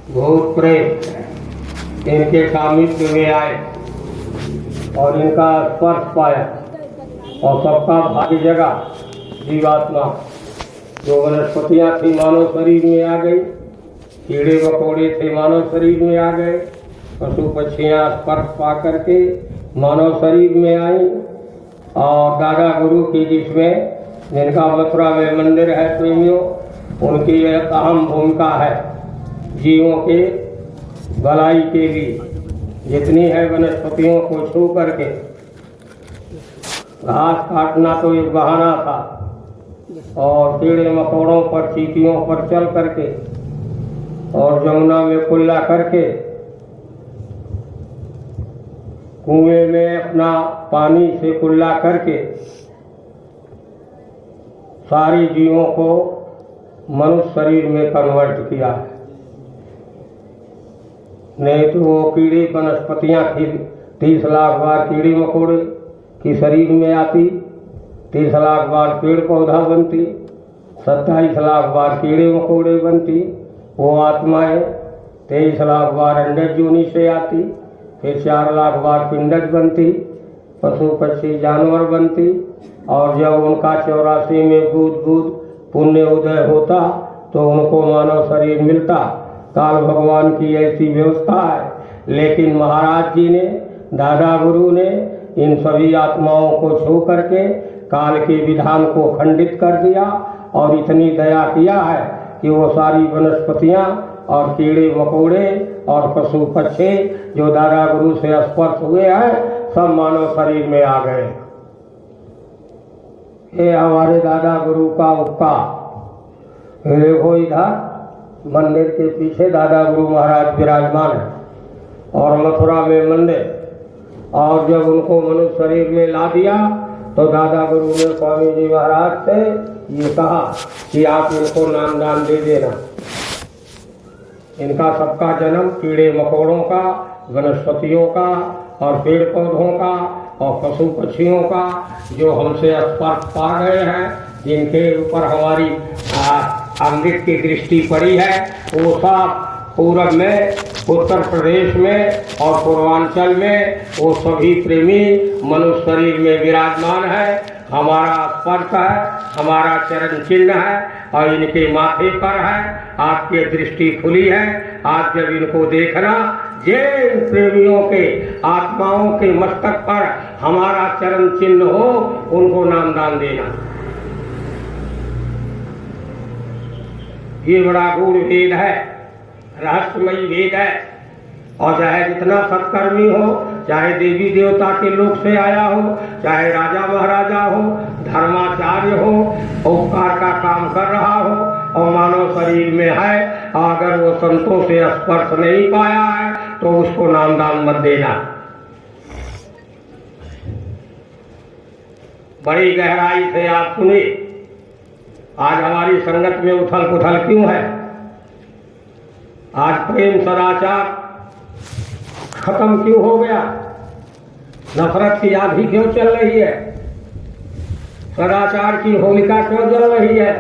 भूत प्रेत इनके सामिप्य में आए और इनका स्पर्श पाया और सबका भाग्य जगा। जीवात्मा जो वनस्पतियाँ थी मानव शरीर में आ गई, कीड़े मकोड़े थे मानव शरीर में आ गए, पशु पक्षियाँ स्पर्श पा करके मानव शरीर में आई। और दादा गुरु की जिसमें जिनका मथुरा में मंदिर है प्रेमियों, उनकी एक अहम भूमिका है जीवों के भलाई के लिए। जितनी है वनस्पतियों को छू करके, घास काटना तो एक बहाना था और कीड़े मकोड़ों पर चींटियों पर चल करके और जमुना में कुल्ला करके कुएं में अपना पानी से कुल्ला करके सारी जीवों को मनुष्य शरीर में कन्वर्ट किया है। नहीं तो वो कीड़ी वनस्पतियाँ थी 30 लाख बार कीड़े मकोड़े की शरीर में आती, 30 लाख बार पेड़ पौधा बनती, 27 लाख बार कीड़े मकोड़े बनती। वो आत्माएं 23 लाख बार अंडज योनि से आती, फिर 4 लाख बार पिंडज बनती, पशु पक्षी जानवर बनती। और जब उनका 84 में बूद बूद पुण्य उदय होता तो उनको मानव शरीर मिलता। काल भगवान की ऐसी व्यवस्था है। लेकिन महाराज जी ने, दादा गुरु ने इन सभी आत्माओं को छू करके काल के विधान को खंडित कर दिया और इतनी दया किया है कि वो सारी वनस्पतियाँ और कीड़े मकोड़े और पशु पक्षी जो दादा गुरु से स्पर्श हुए हैं सब मानव शरीर में आ गए। ये हमारे दादा गुरु का उपकार। देखो इधर मंदिर के पीछे दादा गुरु महाराज विराजमान है और मथुरा में मंदिर। और जब उनको मनुष्य शरीर में ला दिया तो दादा गुरु ने स्वामी जी महाराज से ये कहा कि आप इनको नाम दान दे देना। इनका सबका जन्म कीड़े मकोड़ों का, वनस्पतियों का और पेड़ पौधों का और पशु पक्षियों का जो हमसे स्पर्श पा गए हैं, जिनके ऊपर हमारी अमृत की दृष्टि पड़ी है, वो सब पूरब में, उत्तर प्रदेश में और पूर्वांचल में वो सभी प्रेमी मनुष्य शरीर में विराजमान है। हमारा स्पर्श है, हमारा चरण चिन्ह है और इनके माथे पर है। आपकी दृष्टि खुली है। आज जब इनको देखना, जिन प्रेमियों के आत्माओं के मस्तक पर हमारा चरण चिन्ह हो, उनको नाम दान देना। ये बड़ा गूढ़ भेद है, रहस्यमयी भेद है। और चाहे जितना सत्कर्मी हो, चाहे देवी देवता के लोक से आया हो, चाहे राजा महाराजा हो, धर्माचार्य हो, उपकार का काम कर रहा हो और मानव शरीर में है, अगर वो संतों से स्पर्श नहीं पाया है तो उसको नाम दान मत देना। बड़ी गहराई से आप सुने। आज हमारी संगत में उथल पुथल क्यों है? आज प्रेम सदाचार खत्म क्यों हो गया? नफरत की आंधी क्यों चल रही है? सदाचार की होलिका क्यों जल रही है?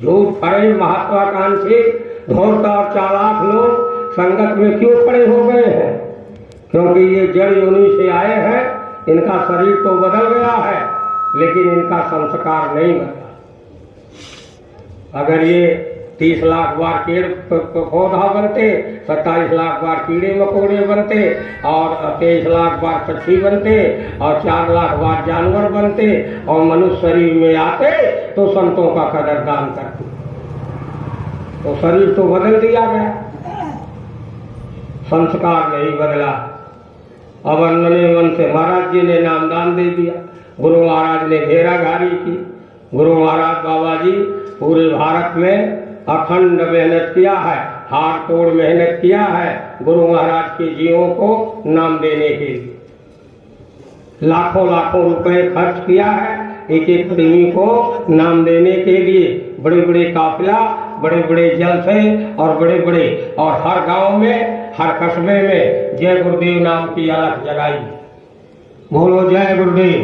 झूठ फरे महत्वाकांक्षी धूर्त और चालाक लोग संगत में क्यों खड़े हो गए हैं? क्योंकि ये जड़ योनि से आए हैं। इनका शरीर तो बदल गया है लेकिन इनका संस्कार नहीं बदला। अगर ये 30 लाख बार पेड़ पौधा बनते, 27 लाख बार कीड़े मकोड़े बनते और 23 लाख बार पक्षी बनते और 4 लाख बार जानवर बनते और मनुष्य शरीर में आते तो संतों का कदरदान करते। तो शरीर तो बदल दिया गया, संस्कार नहीं बदला। अब अन्य मन से महाराज जी ने नामदान दे दिया, गुरु महाराज ने घेराघारी की। गुरु महाराज बाबा जी पूरे भारत में अखंड मेहनत किया है, हार तोड़ मेहनत किया है गुरु महाराज के जीवों को नाम देने के लिए। लाखों लाखों रुपए खर्च किया है एक एक प्रेमी को नाम देने के लिए। बड़े बड़े काफिला, बड़े बड़े जलसे और बड़े बड़े और हर गांव में, हर कस्बे में जय गुरुदेव नाम की अलख जगाई। बोलो जय गुरुदेव।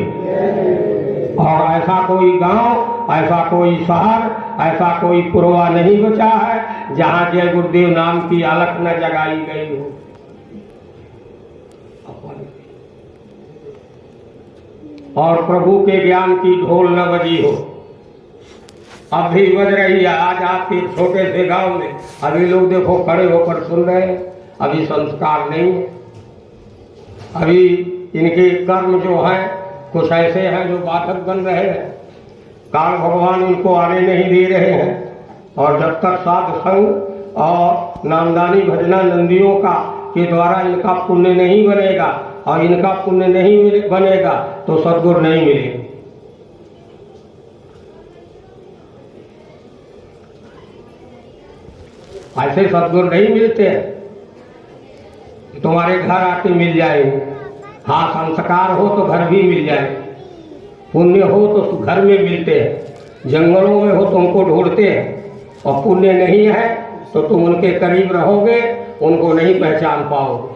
और ऐसा कोई गांव, ऐसा कोई शहर ऐसा कोई पुरवा नहीं बचा है जहाँ जय गुरुदेव नाम की अलख न जगाई गई हो। और प्रभु के ज्ञान की ढोल न बजी हो। अब भी बज रही है। आज आपके छोटे से गांव में अभी लोग देखो खड़े होकर सुन रहे हैं। अभी संस्कार नहीं है। अभी इनके कर्म जो है कुछ ऐसे हैं जो बाधक बन रहे हैं। काल भगवान इनको आने नहीं दे रहे हैं। और जब तक साधु संग और नामदानी भजना नंदियों का के द्वारा इनका पुण्य नहीं बनेगा और इनका पुण्य नहीं बनेगा तो सद्गुरु नहीं मिलेगा। ऐसे सद्गुरु नहीं मिलते हैं। तुम्हारे घर आके मिल जाएंगे। हाँ, संस्कार हो तो घर भी मिल जाए, पुण्य हो तो घर में मिलते हैं, जंगलों में हो तुमको ढूंढते हैं। और पुण्य नहीं है तो तुम उनके करीब रहोगे, उनको नहीं पहचान पाओगे।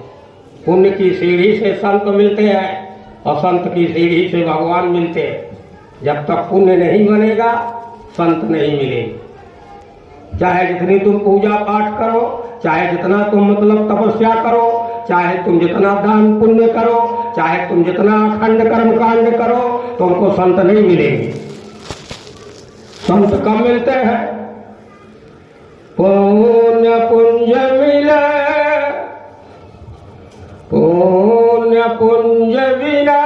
पुण्य की सीढ़ी से संत मिलते हैं और संत की सीढ़ी से भगवान मिलते हैं। जब तक पुण्य नहीं बनेगा संत नहीं मिलेंगे। चाहे जितनी तुम पूजा पाठ करो, चाहे जितना तुम मतलब तपस्या करो, चाहे तुम जितना दान पुण्य करो, चाहे तुम जितना अखंड कर्म कांड करो, तुमको संत नहीं मिलेंगे। संत कब मिलते हैं? पुण्य पुंज मिले, पुण्य पुंज मिले,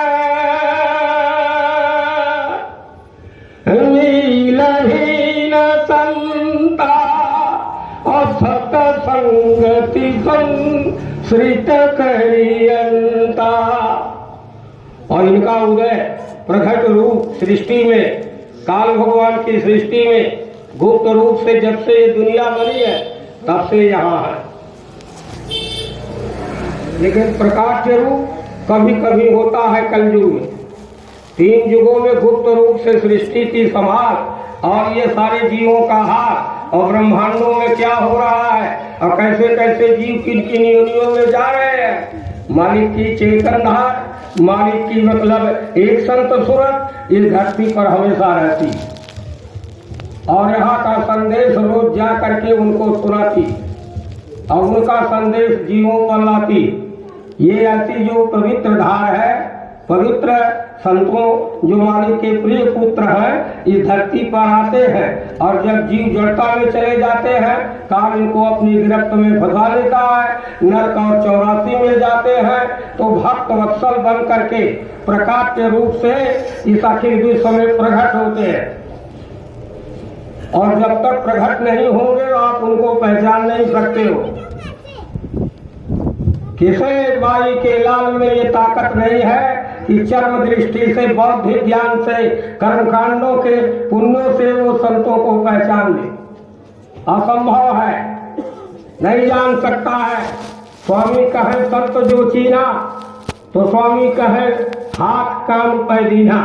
मिलही न संता असत संगति संश्रित करियंता। और इनका उदय प्रकट रूप सृष्टि में, काल भगवान की सृष्टि में गुप्त रूप से जब से ये दुनिया बनी है तब से यहाँ है। लेकिन प्रकाश रूप कभी कभी होता है कलयुग में। 3 युगों में गुप्त रूप से सृष्टि की संभाल और ये सारे जीवों का हाल और ब्रह्मांडों में क्या हो रहा है और कैसे कैसे जीव किन किन योनियों में जा रहे हैं। मालिक की चेतन धार, मालिक की मतलब एक संत सूरत इस धरती पर हमेशा रहती और यहाँ का संदेश रोज जा करके उनको सुनाती और उनका संदेश जीवों पर लाती। ये ऐसी जो पवित्र धार है, पवित्र संतों जो मालिक के प्रिय पुत्र हैं इस धरती पर आते हैं और जब जीव जड़ता में चले जाते हैं काल इनको अपनी गिरफ्त में फंसा लेता है, नरक और 84 में जाते हैं तो भक्त वत्सल बन करके प्रकाश के रूप से इस अखिल विश्व में प्रकट होते हैं। और जब तक प्रकट नहीं होंगे आप उनको पहचान नहीं सकते हो। किसे माई के लाल में ये ताकत नहीं है कि चर्म दृष्टि से, बौद्धिक ज्ञान से, कर्मकांडों के पुण्यों से वो संतों को पहचान ले। असंभव है, नहीं जान सकता है। स्वामी कहे संत जो चीना तो स्वामी कहे हाथ कान पैदीना।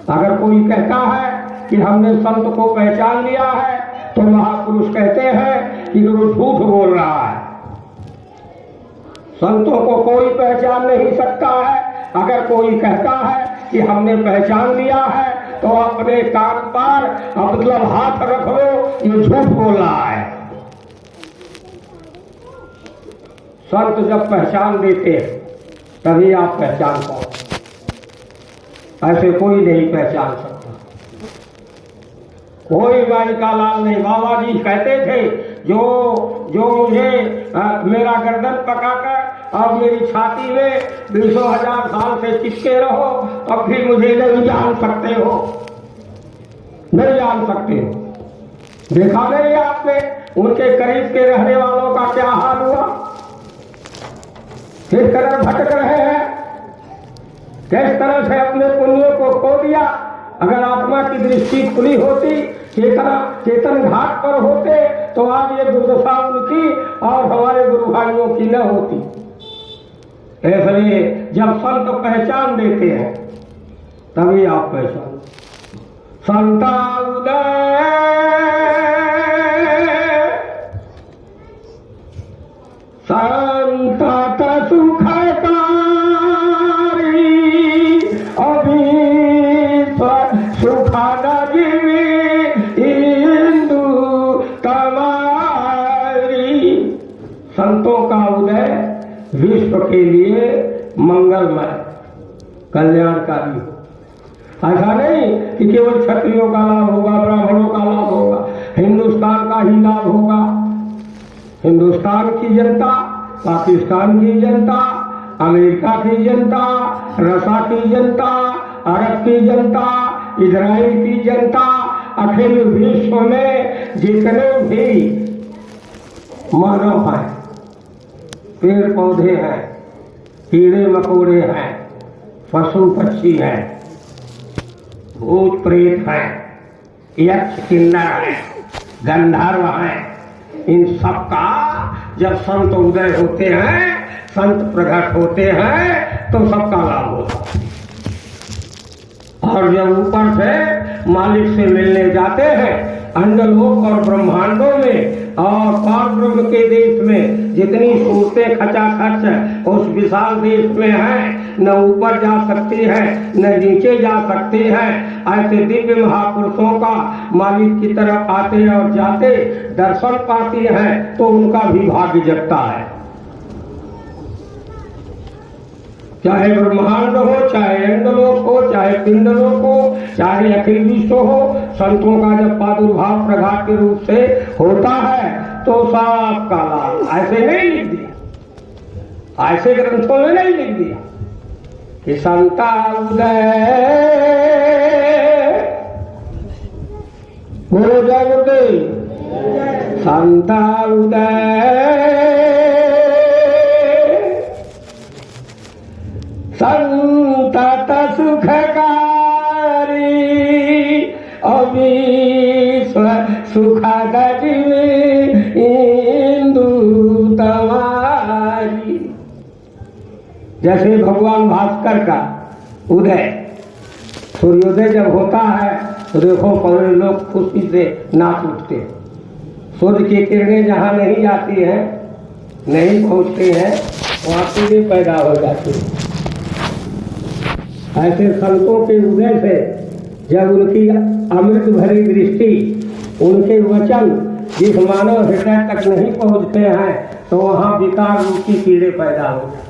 अगर कोई कहता है कि हमने संत को पहचान लिया है तो महापुरुष कहते हैं कि वो झूठ बोल रहा है। संतों को कोई पहचान नहीं सकता है। अगर कोई कहता है कि हमने पहचान लिया है तो अपने कान पर मतलब हाथ रख लो, ये झूठ बोल रहा है। संत जब पहचान देते हैं तभी आप पहचान पाओ, ऐसे कोई नहीं पहचान सकता। कोई माई का लाल नहीं। बाबा जी कहते थे जो मुझे मेरा गर्दन पकाकर और मेरी छाती में 200,000 साल से चिपके रहो तब भी मुझे नहीं जान सकते हो, नहीं जान सकते हो। देखा नहीं आपने उनके करीब के रहने वालों का क्या हाल हुआ, किस तरह भटक रहे हैं, किस तरह से अपने पुण्यों को खो दिया। अगर आत्मा की दृष्टि खुली होती, चेतन घाट पर होते तो आज ये दुर्दशा उनकी और हमारे गुरु भाइयों की न होती। इसलिए जब संत पहचान देते हैं तभी आप पहचान। संता उदय संता सुखकारी अभी सुखा जीवी संतों का उदय विश्व के लिए मंगलमय कल्याणकारी हो। ऐसा नहीं कि केवल क्षत्रियों का लाभ होगा, ब्राह्मणों का लाभ होगा, हिंदुस्तान का ही लाभ होगा। हिंदुस्तान की जनता, पाकिस्तान की जनता, अमेरिका की जनता, रसा की जनता, अरब की जनता, इजराइल की जनता, अखिल विश्व में जितने भी मानव हैं, पेड़ पौधे हैं, कीड़े मकोड़े हैं, पशु पक्षी हैं, भूत प्रेत हैं, यक्ष किन्नर हैं, गंधर्व हैं, इन सब का जब संत उदय होते हैं, संत प्रकट होते हैं, तो सबका लाभ होता है। और जब ऊपर से मालिक से मिलने जाते हैं, अंडलोक और ब्रह्मांडों में और पार ब्रह्म के देश में जितनी सूरतें खचाखच उस विशाल देश में हैं, न ऊपर जा सकती है न नीचे जा सकती है। ऐसे दिव्य महापुरुषों का मालिक की तरफ आते और जाते दर्शन पाती हैं, तो उनका भी भाग्य जगता है। चाहे ब्रह्मांड हो, चाहे अंडलोक हो, चाहे पिंडलोक हो, चाहे अखिल विश्व हो, संतों का जब प्रादुर्भाव प्रघात के रूप से होता है तो सबका लाभ। ऐसे नहीं लिख दिया, ऐसे ग्रंथों में नहीं लिख दिया कि संता उदय बोलो जय गुरुदेव, संता उदय संतत सुखकारी अविश्व सुखद इंदु तवारी। जैसे भगवान भास्कर का उदय, सूर्योदय जब होता है तो देखो पौरे लोग खुशी से नाच उठते हैं। सूर्य की किरणें जहाँ नहीं जाती हैं, नहीं पहुँचती हैं, वहाँ कीड़े पैदा हो जाती हैं। ऐसे संतों के उदय से जब उनकी अमृत भरी दृष्टि, उनके वचन जिस मानव हृदय तक नहीं पहुंचते हैं, तो वहाँ विकार रूपी कीड़े पैदा हो जाते।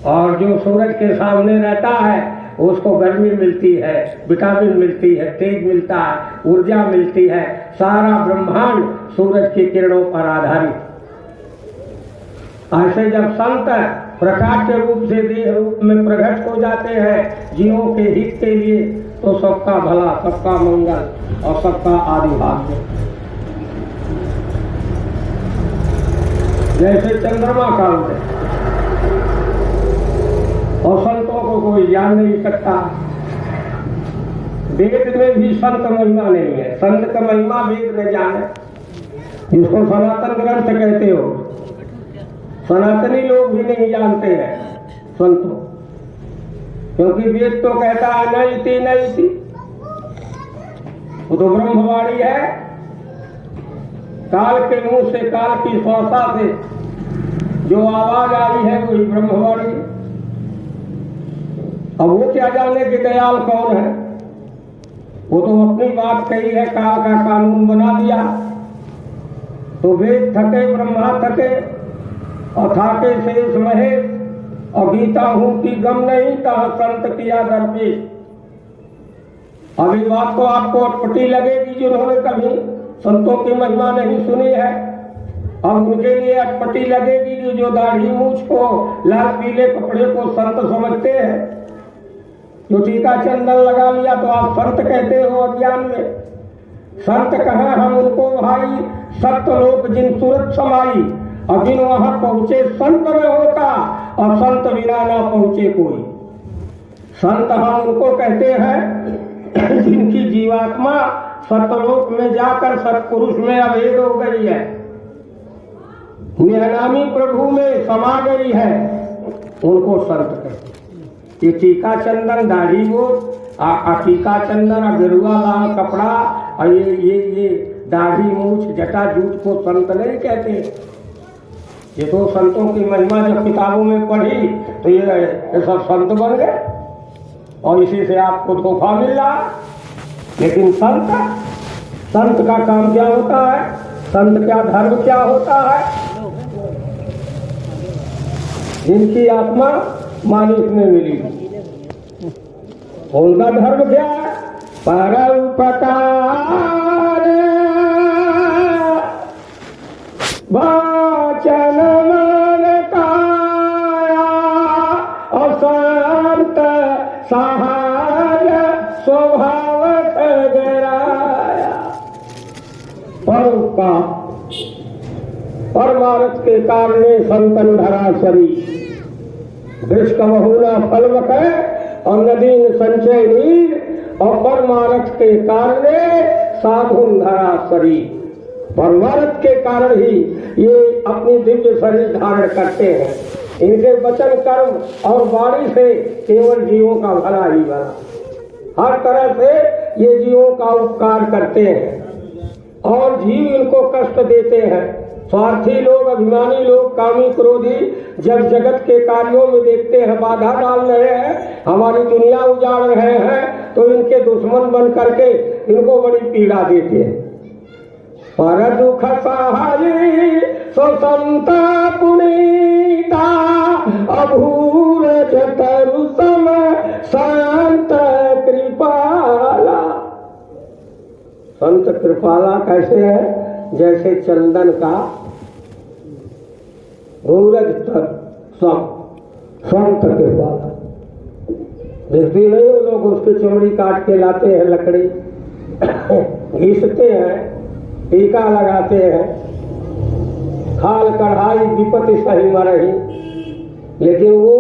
और जो सूरज के सामने रहता है उसको गर्मी मिलती है, विटामिन मिलती है, तेज मिलता है, ऊर्जा मिलती है। सारा ब्रह्मांड सूरज की किरणों पर आधारित। ऐसे जब संत प्रकाश के रूप से देह रूप में प्रकट हो जाते हैं जीवों के हित के लिए, तो सबका भला, सबका मंगल और सबका आदि भाग्य। जैसे चंद्रमा का उदय, और संतों को कोई जान नहीं सकता। वेद में भी संत महिमा नहीं है, संत का महिमा वेद में जाने, जिसको सनातन ग्रंथ कहते हो, सनातनी लोग भी नहीं जानते हैं संतों, क्योंकि वेद तो कहता है नहीं थी नहीं थी, वो तो ब्रह्मवाणी है। काल के मुंह से, काल की श्वासा से जो आवाज आई है वही ब्रह्मवाणी। अब वो क्या जाने कि दयाल कौन है, वो तो अपनी बात कही है, काल का कानून बना दिया। तो वेद थके, ब्रह्मा थके, और थाके शेष महेश, और गीता हूं कि गम नहीं कहा संत किया दरपेश। अभी बात तो आपको अटपटी लगेगी जिन्होंने कभी संतों की महिमा नहीं सुनी है। अब उनके लिए अटपटी लगेगी कि जो दाढ़ी मूछ को, लाल पीले कपड़े को संत समझते हैं। जो टीका चंदन लगा लिया तो आप संत कहते हो अज्ञान में। संत कहाँ हम उनको भाई, सत्य लोक जिन सूरत समाई, और जिन वहां पहुंचे संत में होता, और संत बिना ना पहुंचे कोई। संत हम उनको कहते हैं जिनकी जीवात्मा सतलोक में जाकर सतपुरुष में अभेद हो गई है, निहनामी प्रभु में समा गई है, उनको संत कहते हैं। ये टीका चंदन, दाढ़ी वो टीका चंदन, गेरुआ लाल कपड़ा, और ये दाढ़ी मूछ जटा जूट को संत नहीं कहते। ये तो संतों की महिमा जब किताबों में पढ़ी तो ये सब संत बन गए, और इसी से आपको धोखा मिल रहा। लेकिन संत का काम क्या होता है? संत क्या, धर्म क्या होता है? जिनकी आत्मा मालिक में मिली, उनका धर्म क्या है? परोपकार वाचन मन काया अशांत सहाय स्वभाव गराया। परोपकार परमार्थ के कारणे संतन धरासरी, दृष्ट बहुना फलमक और नदीन संचय नीर, और परमार्थ के कारणे साधुन धरासरी। परमार्थ के कारण ही ये अपनी दिव्य शरीर धारण करते हैं। इनके वचन कर्म और वाणी से केवल जीवों का भला ही भला, हर तरह से ये जीवों का उपकार करते हैं और जीव इनको कष्ट देते हैं। स्वार्थी लोग, अभिमानी लोग, कामी क्रोधी जब जगत के कार्यों में देखते हैं बाधा डाल रहे हैं, हमारी दुनिया उजाड़ रहे हैं, तो इनके दुश्मन बन करके इनको बड़ी पीड़ा देते हैं। पर दुख सहाय सो संता पुनीता, अभूर जतरु सम संत कृपाला। संत कृपाला कैसे है? जैसे चंदन का भूरज संत कृपाला। देखती नहीं वो लोग उसकी चमड़ी काट के लाते हैं, लकड़ी घिसते हैं, टीका लगाते हैं, खाल कढ़ाई विपत्ति सही मरही। लेकिन वो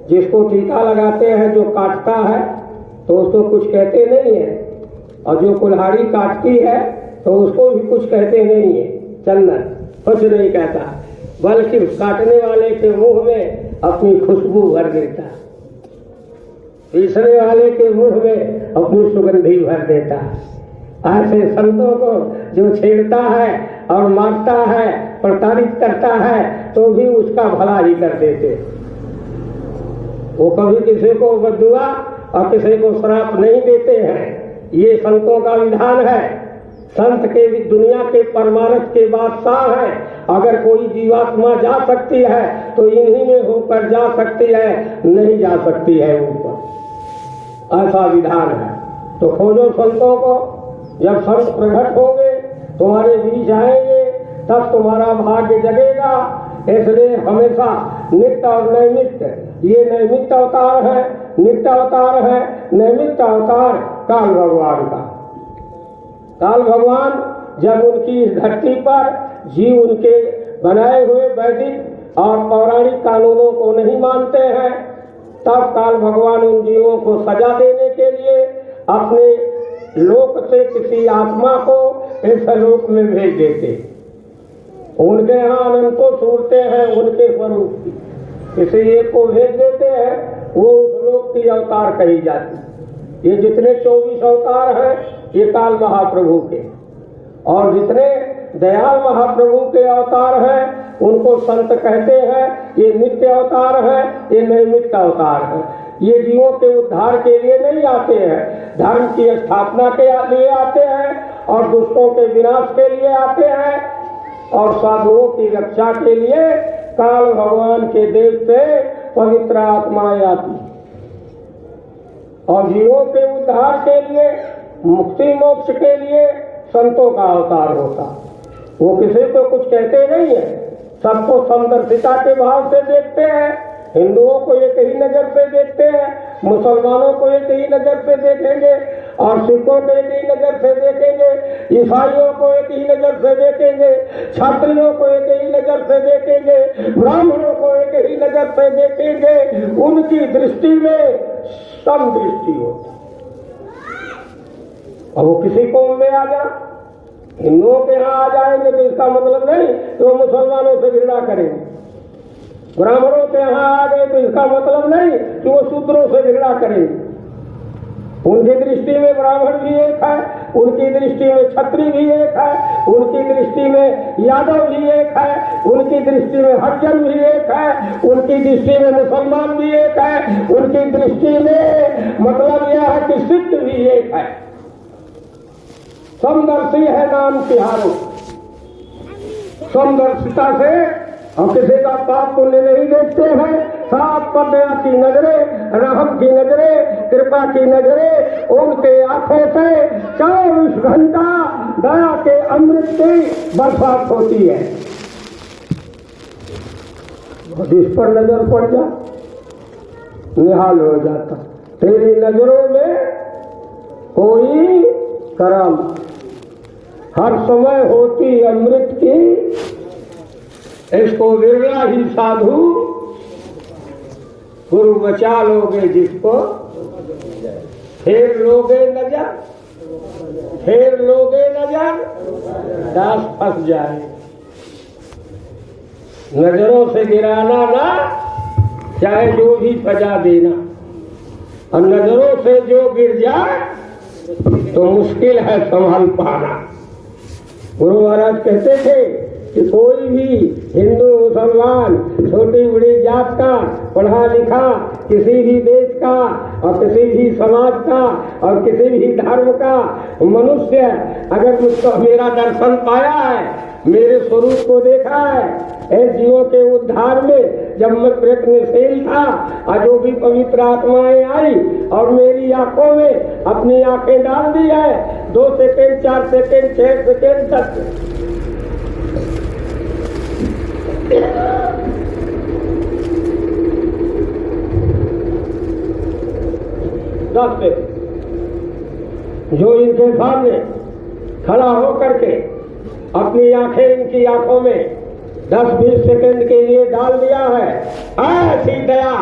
जिसको टीका लगाते हैं, जो काटता है तो उसको कुछ कहते नहीं है, और जो कुल्हाड़ी काटती है तो उसको भी कुछ कहते नहीं है। चंदन कुछ नहीं कहता, बल्कि काटने वाले के मुंह में अपनी खुशबू भर देता, तीसरे वाले के मुंह में अपनी सुगंधी भर देता। ऐसे संतों को जो छेड़ता है और मारता है, प्रताड़ित करता है, तो भी उसका भला ही कर देते। वो कभी किसी को बद्दुआ और किसी को श्राप नहीं देते हैं। ये संतों का विधान है। संत के दुनिया के परमार्थ के बादशाह हैं। अगर कोई जीवात्मा जा सकती है तो इन्हीं में होकर जा सकती है, नहीं जा सकती है ऊपर। ऐसा विधान है। तो खोजो संतों को। जब संत प्रकट होंगे, तुम्हारे बीच आएंगे, तब तुम्हारा भाग्य जगेगा। इसलिए हमेशा नित्य और नैमित्य, ये नैमित्य अवतार है, नित्य अवतार है। नैमित्य अवतार काल भगवान का। काल भगवान जब उनकी इस धरती पर जीव उनके बनाए हुए वैदिक और पौराणिक कानूनों को नहीं मानते हैं, तब काल भगवान उन जीवों को सजा देने के लिए अपने लोक से किसी आत्मा को इस लोक में भेज देते। उनके यहाँ अनंतो सूरतें हैं उनके स्वरूप की, किसी एक को भेज देते हैं, वो उस लोक की अवतार कही जाती। ये जितने 24 अवतार हैं ये काल महाप्रभु के, और जितने दयाल महाप्रभु के अवतार हैं उनको संत कहते हैं। ये नित्य अवतार है, ये नैमित्य अवतार है। ये जीवों के उद्धार के लिए नहीं आते हैं, धर्म की स्थापना के लिए आते हैं, और दुष्टों के विनाश के लिए आते हैं, और साधुओं की रक्षा के लिए काल भगवान के देव से पवित्र आत्माएं आती, और जीवों के उद्धार के लिए, मुक्ति मोक्ष के लिए संतों का अवतार होता। वो किसी को कुछ कहते नहीं है, सबको समदर्शिता के भाव से देखते हैं। हिंदुओं को एक ही नजर से देखते हैं, मुसलमानों को एक ही नजर से देखेंगे, और सिखों को एक ही नजर से देखेंगे, ईसाइयों को एक ही नजर से देखेंगे, क्षत्रियों को एक ही नजर से देखेंगे, ब्राह्मणों को एक ही नजर से देखेंगे। उनकी दृष्टि में सम दृष्टि होती। और वो किसी कौम में आ जा, हिंदुओं के यहाँ आ जाएंगे तो इसका मतलब नहीं कि वो मुसलमानों से घृणा करेंगे। ब्राह्मणों के यहाँ आ गए तो इसका मतलब नहीं कि वो शूद्रों से घृणा करेंगे। उनकी दृष्टि में ब्राह्मण भी एक है, उनकी दृष्टि में क्षत्रिय भी एक है, उनकी दृष्टि में यादव भी एक है, उनकी दृष्टि में हरिजन भी एक है, उनकी दृष्टि में मुसलमान भी एक है, उनकी दृष्टि में मतलब यह है कि सिद्ध भी एक है। समदर्शी है नाम तिहारो। समदर्शिता से और किसी का पाप पुण्य नहीं देखते हैं। साफ दया की नजरें, रहम की नजरें, कृपा की नजरें उनके आंखों से 24 घंटा दया के अमृत की बरसात होती है। जिस पर नजर पड़ जा निहाल हो जाता। तेरी नजरों में कोई करम हर समय होती अमृत की, इसको विरला ही साधु गुरु बचा लोगे जिसको, फिर लोगे नजर, फिर लोगे नजर, दास फंस जाए। नजरों से गिराना ना, चाहे जो भी सजा देना, और नजरों से जो गिर जाए तो मुश्किल है संभल पाना। गुरु महाराज कहते थे कि कोई भी हिंदू मुसलमान छोटी बड़ी जात का पढ़ा लिखा किसी भी देश का और किसी भी समाज का और किसी भी धर्म का मनुष्य अगर मुझको मेरा दर्शन पाया है, मेरे स्वरूप को देखा है, ऐसे जीवों के उद्धार में जब मैं प्रयत्नशील था और जो भी पवित्र आत्माएं आई और मेरी आंखों में अपनी आंखें डाल दी है, 2 सेकेंड 4 सेकेंड 6 सेकेंड 10 पे जो इनके सामने खड़ा हो करके अपनी आंखें इनकी आंखों में 10-20 सेकंड के लिए डाल दिया है, ऐसी दया,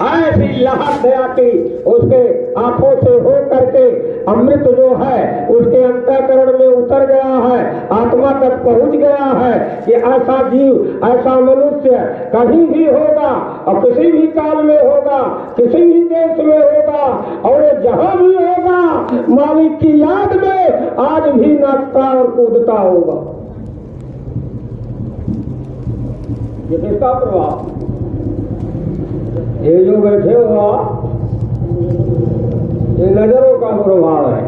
ऐसी लहर दया की उसके आंखों से हो करके अमृत जो है उसके अंतःकरण में उतर गया है, आत्मा तक पहुंच गया है कि ऐसा जीव, ऐसा मनुष्य कहीं भी होगा और किसी भी काल में होगा, किसी भी देश में होगा और जहां भी होगा, मालिक की याद में आज भी नाचता और कूदता होगा। ये किसका प्रभाव? ये जो बैठे हो ये नजरों का प्रभाव है।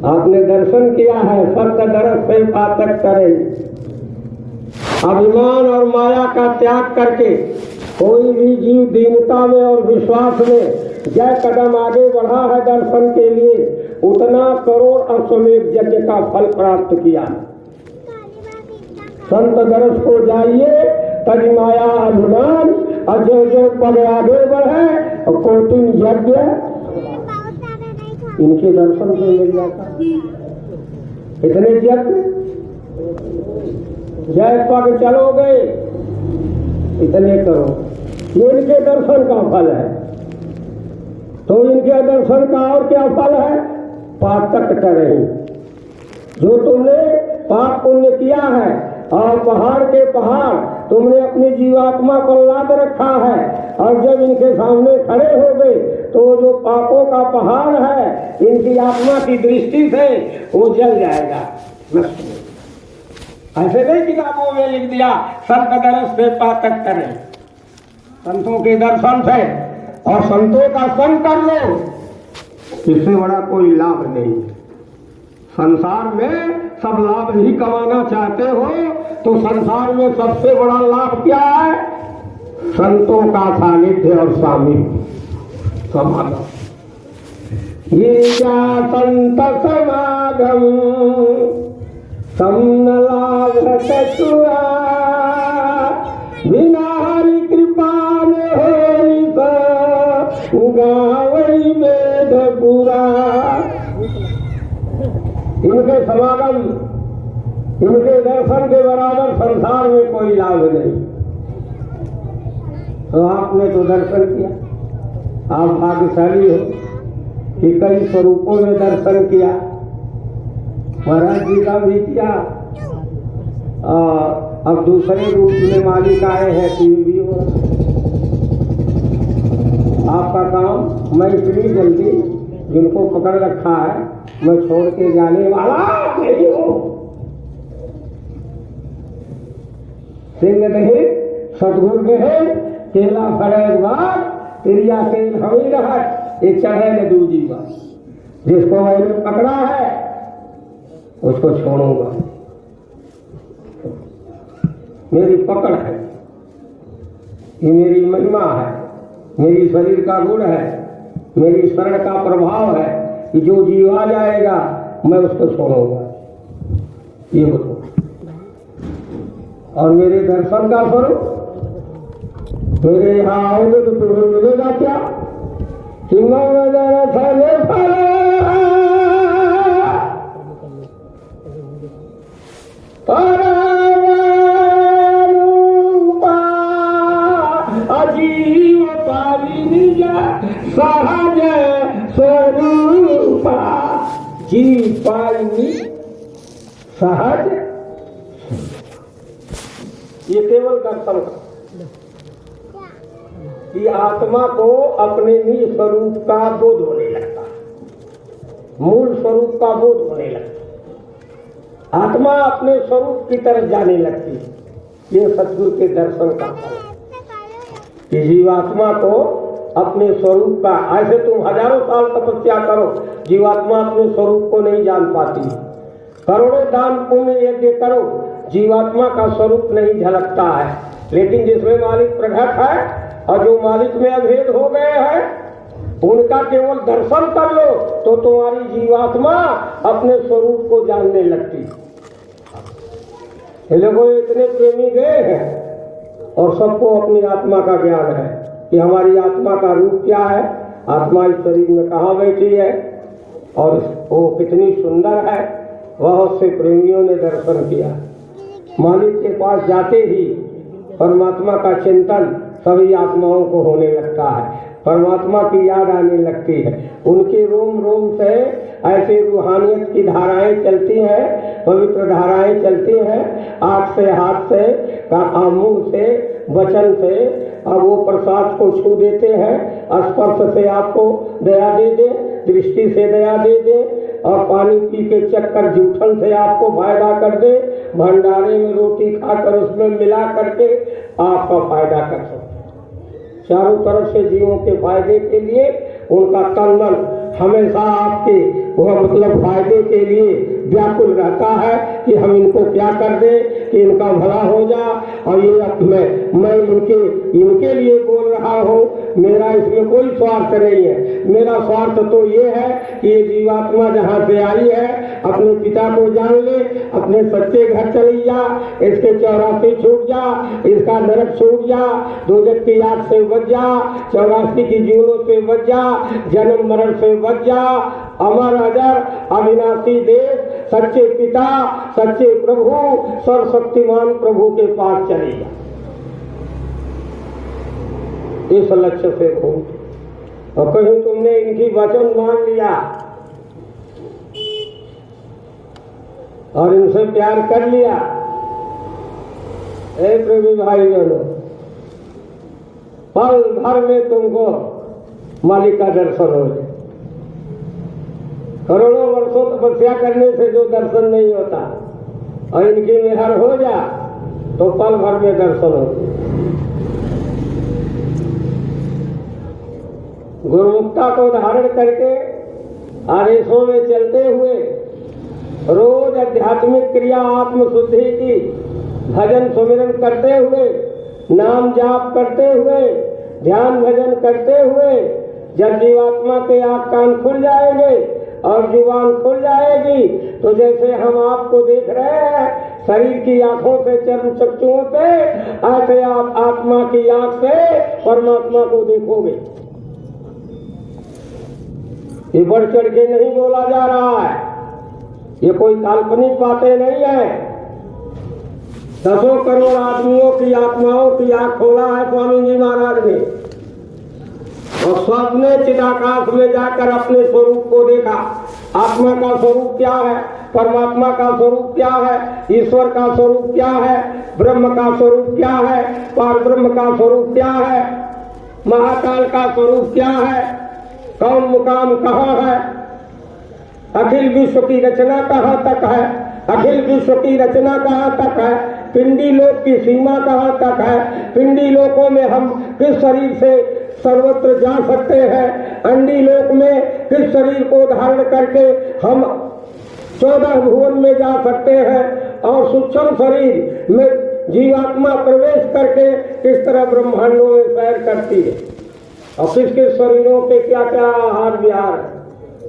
आपने दर्शन किया है, सत्य दर्श से पातक करे, अभिमान और माया का त्याग करके कोई भी जीव दीनता में और विश्वास में जय कदम आगे बढ़ा है दर्शन के लिए, उतना करोड़ अश्वमेध यज्ञ का फल प्राप्त किया। संत दर्श को जाइए, तज माया अभिमान और जो जो पद आगे बढ़े और कोटिन यज्ञ इनके दर्शन से मिल जाता। इतने यज्ञ जय पग चलोगे इतने करो, ये इनके दर्शन का फल है। तो इनके दर्शन का और क्या फल है? पातक टरे। जो तुमने पाप पुण्य किया है और पहाड़ के पहाड़ तुमने अपनी जीवात्मा पर लाद रखा है, और जब इनके सामने खड़े हो गए तो जो पापों का पहाड़ है इनकी आत्मा की दृष्टि से वो जल जाएगा। ऐसे नहीं किताबों में लिख दिया संत दर्श से पातक करें, संतों के दर्शन से और संतों का संग कर लो, इससे बड़ा कोई लाभ नहीं। संसार में सब लाभ ही कमाना चाहते हो तो संसार में सबसे बड़ा लाभ क्या है? संतों का सानिध्य और सामीप्य समागम। ये संत समागम समन लाभ कछुआ, बिना हरि कृपा ने होई गावई वेद पूरा। इनके समागम, इनके दर्शन के बराबर संसार में कोई लाभ नहीं। तो आपने तो दर्शन किया, आप भाग्यशाली हो कि कई स्वरूपों में दर्शन किया। महाराज जी का भी किया, अब दूसरे रूप में मालिक आए हैं तो ये भी हो। आपका काम मैं इतनी जल्दी जिनको पकड़ रखा है मैं छोड़ के जाने वाला नहीं हूँ। सिंह नहीं सतगुरु कहे केला फरे बात तेरिया से हमी रहा, ये चढ़े न दूजी बात। जिसको मैंने पकड़ा है उसको छोड़ूंगा। मेरी पकड़ है, ये मेरी महिमा है, मेरी शरीर का गुण है, मेरी शरण का प्रभाव है कि जो जीव आ जाएगा मैं उसको छोड़ूंगा। ये बोलो। और मेरे दर्शन का स्वरूप, मेरे यहाँ आओगे तो तुम्हें मिलेगा क्या? अजीव पारी सहज स्वरूपा, जीव पारी सहज, ये केवल दर्शन का कि आत्मा को अपने ही स्वरूप का बोध होने लगता है, मूल स्वरूप का बोध होने लगता है, आत्मा अपने स्वरूप की तरफ जाने लगती है। ये सद्गुरु के दर्शन का फल है कि जीवात्मा को अपने स्वरूप का, ऐसे तुम हजारों साल तपस्या करो, जीवात्मा अपने स्वरूप को नहीं जान पाती। करोड़ों दान पुण्य यज्ञ करो, जीवात्मा का स्वरूप नहीं झलकता है। लेकिन जिसमें मालिक प्रकट है और जो मालिक में अभेद हो गए हैं, उनका केवल दर्शन कर लो तो तुम्हारी जीवात्मा अपने स्वरूप को जानने लगती। ये लोगों इतने प्रेमी गए हैं और सबको अपनी आत्मा का ज्ञान है कि हमारी आत्मा का रूप क्या है, आत्मा इस शरीर में कहाँ बैठी है और वो कितनी सुंदर है। बहुत से प्रेमियों ने दर्शन किया। मालिक के पास जाते ही परमात्मा का चिंतन सभी आत्माओं को होने लगता है, परमात्मा की याद आने लगती है। उनके रोम रोम से ऐसे रूहानियत की धाराएं चलती हैं, पवित्र धाराएं चलती हैं, आँख से, हाथ से, मुंह से, वचन से। अब वो प्रसाद को छू देते हैं, स्पर्श से आपको दया दे दे, दृष्टि से दया दे दे, और पानी पी के चक्कर जूठन से आपको फायदा कर दे, भंडारे में रोटी खाकर उसमें मिला करके आपका फायदा कर सकते। चारों तरफ से जीवों के फायदे के लिए उनका तन मन हमेशा आपके वह मतलब फायदे के लिए व्याकुल रहता है कि हम इनको क्या कर दें कि इनका भला हो जा। और ये मैं इनके लिए बोल रहा हूँ, मेरा इसमें कोई स्वार्थ नहीं है। मेरा स्वार्थ तो ये है कि ये जीवात्मा जहाँ से आई है अपने पिता को जान ले, अपने सच्चे घर चली जा, इसके 84 छूट जा, इसका नरक छूट जा, दोजख की आग से बच जा, 84 की जीवनों से बच जा, जन्म मरण से बच जा, अमर अजर अविनाशी देश, सच्चे पिता, सच्चे प्रभु, सर्वशक्तिमान प्रभु के पास चले जा। इस लक्ष्य से घूम और कहीं तुमने इनकी वचन मान लिया और इनसे प्यार कर लिया, ए प्रभु भाई बहनों, पल भर में तुमको मालिक का दर्शन हो जाए। करोड़ों वर्षों तपस्या करने से जो दर्शन नहीं होता और इनकी मेहर हो जा तो पल भर में दर्शन होते। गुरुमुक्ता को धारण करके आदेशों में चलते हुए रोज आध्यात्मिक क्रिया आत्मशुद्धि की भजन सुमिरन करते हुए, नाम जाप करते हुए, ध्यान भजन करते हुए जब जीवात्मा के आँख कान खुल जाएंगे और जुबान खुल जाएगी तो जैसे हम आपको देख रहे हैं शरीर की आंखों से, चर्म चक्षुओं से, ऐसे आप आत्मा की आंख से परमात्मा को देखोगे। ये बढ़ चढ़ के नहीं बोला जा रहा है, ये कोई काल्पनिक बातें नहीं है। 10 करोड़ आदमियों की आत्माओं की आंख खोला है स्वामी जी महाराज ने और सबने चिदाकाश में जाकर अपने स्वरूप को देखा। आत्मा का स्वरूप क्या है, परमात्मा का स्वरूप क्या है, ईश्वर का स्वरूप क्या है, ब्रह्म का स्वरूप क्या है, पार ब्रह्म का स्वरूप क्या है, महाकाल का स्वरूप क्या है, कौन मुकाम कहाँ है, अखिल विश्व की रचना कहाँ तक है, अखिल विश्व की रचना कहाँ तक है, पिंडी लोक की सीमा कहाँ तक है, पिंडी लोकों में हम किस शरीर से सर्वत्र जा सकते हैं, अंडी लोक में किस शरीर को धारण करके हम 14 भुवन में जा सकते हैं, और सूक्ष्म शरीर में जीवात्मा प्रवेश करके किस तरह ब्रह्मांडों में सैर करती है और किसके शरीरों पे क्या क्या आहार विहार है।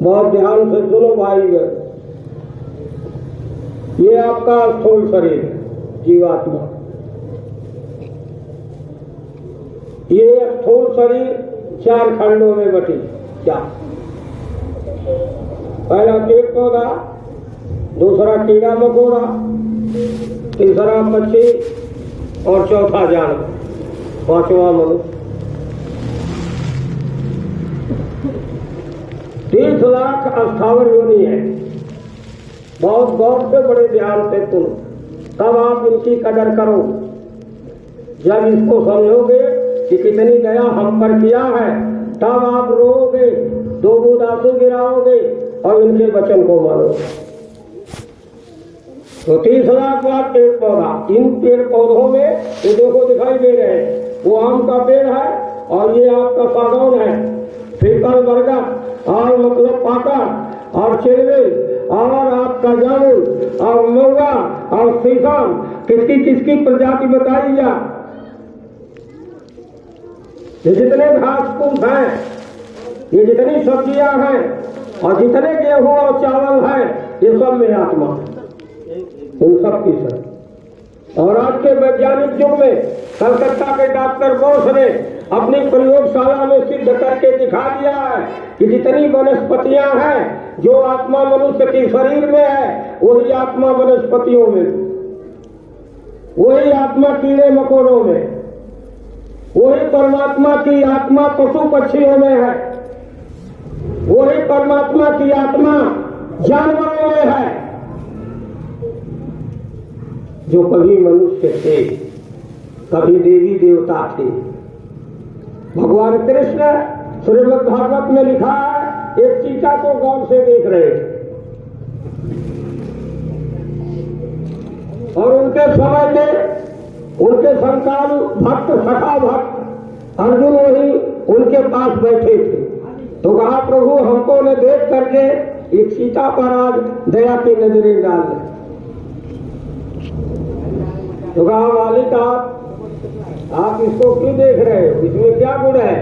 बहुत ध्यान से सुनो भाई। ये आपका स्थूल शरीर है, जीवात्मा। ये स्थूल शरीर 4 खंडों में बटी। क्या? पहला पेड़ पौधा, दूसरा कीड़ा मकोड़ा, तीसरा पक्षी और चौथा जानवर, 5वां मनुष्य। 30 लाख अस्थावर योनि है। बहुत गौर से बड़े ध्यान से सुनो, तब आप इनकी कदर करो। जब इसको समझोगे कि कितनी दया हम पर किया है, तब आप रोओगे, 2 बूंद आंसू गिराओगे और इनके वचन को मानोगे। तो 30 लाख बार पेड़ पौधा। इन पेड़ पौधों में ये देखो दिखाई दे रहे हैं, वो आम का पेड़ है और ये आपका सागौन है, पीपल बरगद और मतलब पाका और चिलवे और आपका जामुन और महुआ और शीशम। किसकी किसकी प्रजाति बताई जा? ये जितने घास फूस हैं, ये जितनी सब्जियां हैं और जितने गेहूं और चावल हैं, ये सब में आत्मा उन सब की सब। और आज के वैज्ञानिक युग में कलकत्ता के डॉक्टर बोस ने अपनी प्रयोगशाला में सिद्ध करके दिखा दिया है कि जितनी वनस्पतियां हैं, जो आत्मा मनुष्य के शरीर में है, वही आत्मा वनस्पतियों में, वही आत्मा कीड़े मकोड़ों में, वही परमात्मा की आत्मा पशु पक्षियों में है, वही परमात्मा की आत्मा जानवरों में है। जो कभी मनुष्य थे, कभी देवी देवता थे। भगवान कृष्ण श्रीमद् भागवत में लिखा है, एक चीता को गौर से देख रहे थे और उनके समय में उनके संतान भक्त, सखा भक्त अर्जुन वही उनके पास बैठे थे। तो कहा, प्रभु हमको ने देख करके एक चीता पर आज दया की नजरें डाल दें। तो कहा, मालिक आप इसको क्यों देख रहे हो, इसमें क्या गुण है?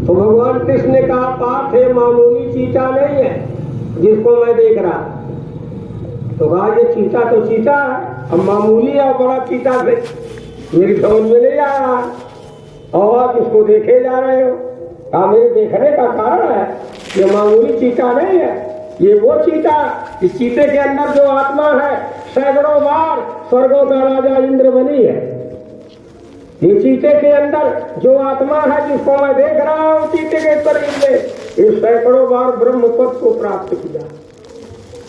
तो भगवान कृष्ण ने कहा, पाप है, मामूली चीता नहीं है जिसको मैं देख रहा। तो कहा, ये चीता तो चीता है, अब मामूली और बड़ा चीता से मेरी समझ में नहीं आ रहा और आप इसको देखे जा रहे हो। कहा, मेरे देखने का कारण है, ये मामूली चीता नहीं है, ये वो चीता, इस चीते के अंदर जो आत्मा है, सैकड़ों बार स्वर्गों का राजा इंद्र बनी है। ये चीते के अंदर जो आत्मा है, जिसको मैं देख रहा हूं चीते के शरीर में, ये सैकड़ों बार ब्रह्म पद को प्राप्त किया।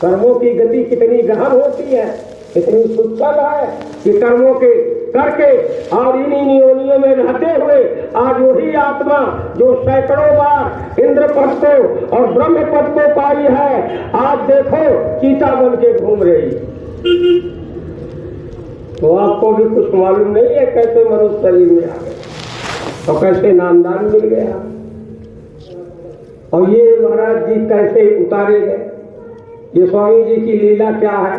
कर्मों की गति कितनी गहन होती है, कितनी सूक्ष्म है कि कर्मों के करके और इन्हीं योनियों में रहते हुए आज वही आत्मा जो सैकड़ों बार इंद्र पद को और ब्रह्म पद को पाई है, आज देखो चीता बन के घूम रही। तो आपको भी कुछ मालूम नहीं है कैसे मनुष्य शरीर में आ गए और कैसे नामदान मिल गया और ये महाराज जी कैसे उतारे गए। ये स्वामी जी की लीला क्या है,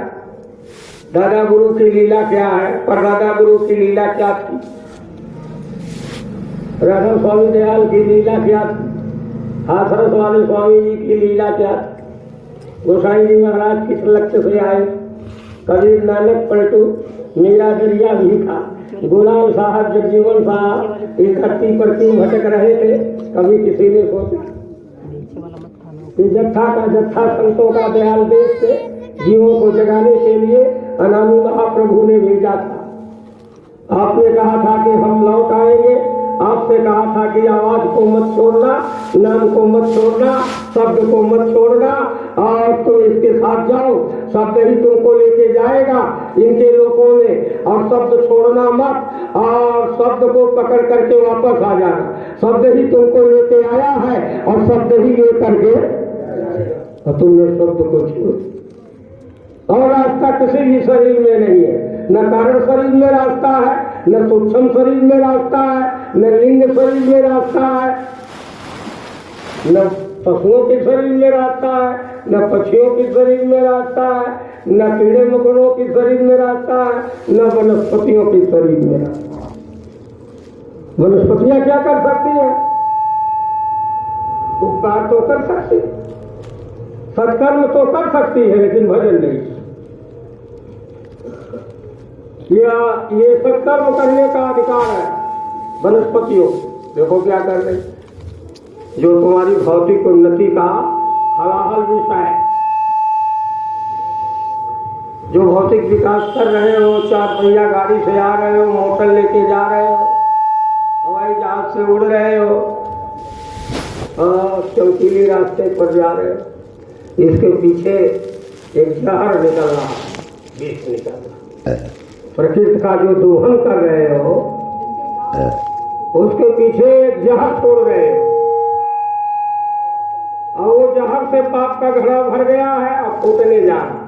दादा गुरु की लीला क्या है, परदादा गुरु की लीला क्या थी, राधा स्वामी दयाल की लीला क्या थी, हाथरस वाले स्वामी जी की लीला क्या थी, गोसाई जी महाराज किस लक्ष्य से आए, कबीर नानक पलटू मीरा दरिया भी था, गुलाम साहब जगजीवन साहब इस धरती पर क्यों भटक रहे थे, कभी किसी ने सोचा कि जत्था का जत्था संतों का दयाल देश से जीवों को जगाने के लिए अनामी महाप्रभु ने भेजा था। आपने कहा था कि हम लौट आएंगे, आपसे कहा था कि आवाज को मत छोड़ना, नाम को मत छोड़ना, शब्द को मत छोड़ना और तुम इसके साथ जाओ, शब्द ही तुमको लेके जाएगा इनके लोगों में और शब्द छोड़ना मत और शब्द को पकड़ करके वापस आ जाना। शब्द ही तुमको लेके आया है और शब्द ही लेकर के और तुमने शब्द को छोड़। और रास्ता किसी भी शरीर में नहीं है, न कारण शरीर में रास्ता है, न सूक्ष्म शरीर में रास्ता है, न लिंग शरीर में रास्ता है, न पशुओं के शरीर में रास्ता है, न पक्षियों के शरीर में रास्ता है, न कीड़े मकोड़ों के शरीर में रास्ता है, न वनस्पतियों के शरीर में रास्ता। वनस्पतियां क्या कर सकती हैं? उपकार तो कर सकती, सत्कर्म तो कर सकती है, लेकिन भजन नहीं। ये सत्कर्म करने का अधिकार है वनस्पतियों। देखो क्या कर रहे, जो तुम्हारी भौतिक उन्नति का हलाहल विषय है, जो भौतिक विकास कर रहे हो, 4 पहिया गाड़ी से आ रहे हो, मोटर लेके जा रहे हो, हवाई जहाज से उड़ रहे हो, चमकीले रास्ते पर जा रहे हो, इसके पीछे एक जहर निकल रहा है, विष निकल रहा है। प्रकृति का जो दोहन कर रहे हो, उसके पीछे एक जहर छोड़ रहे हो, और वो जहर से पाप का घड़ा भर गया है, अब फूटने जा रहा।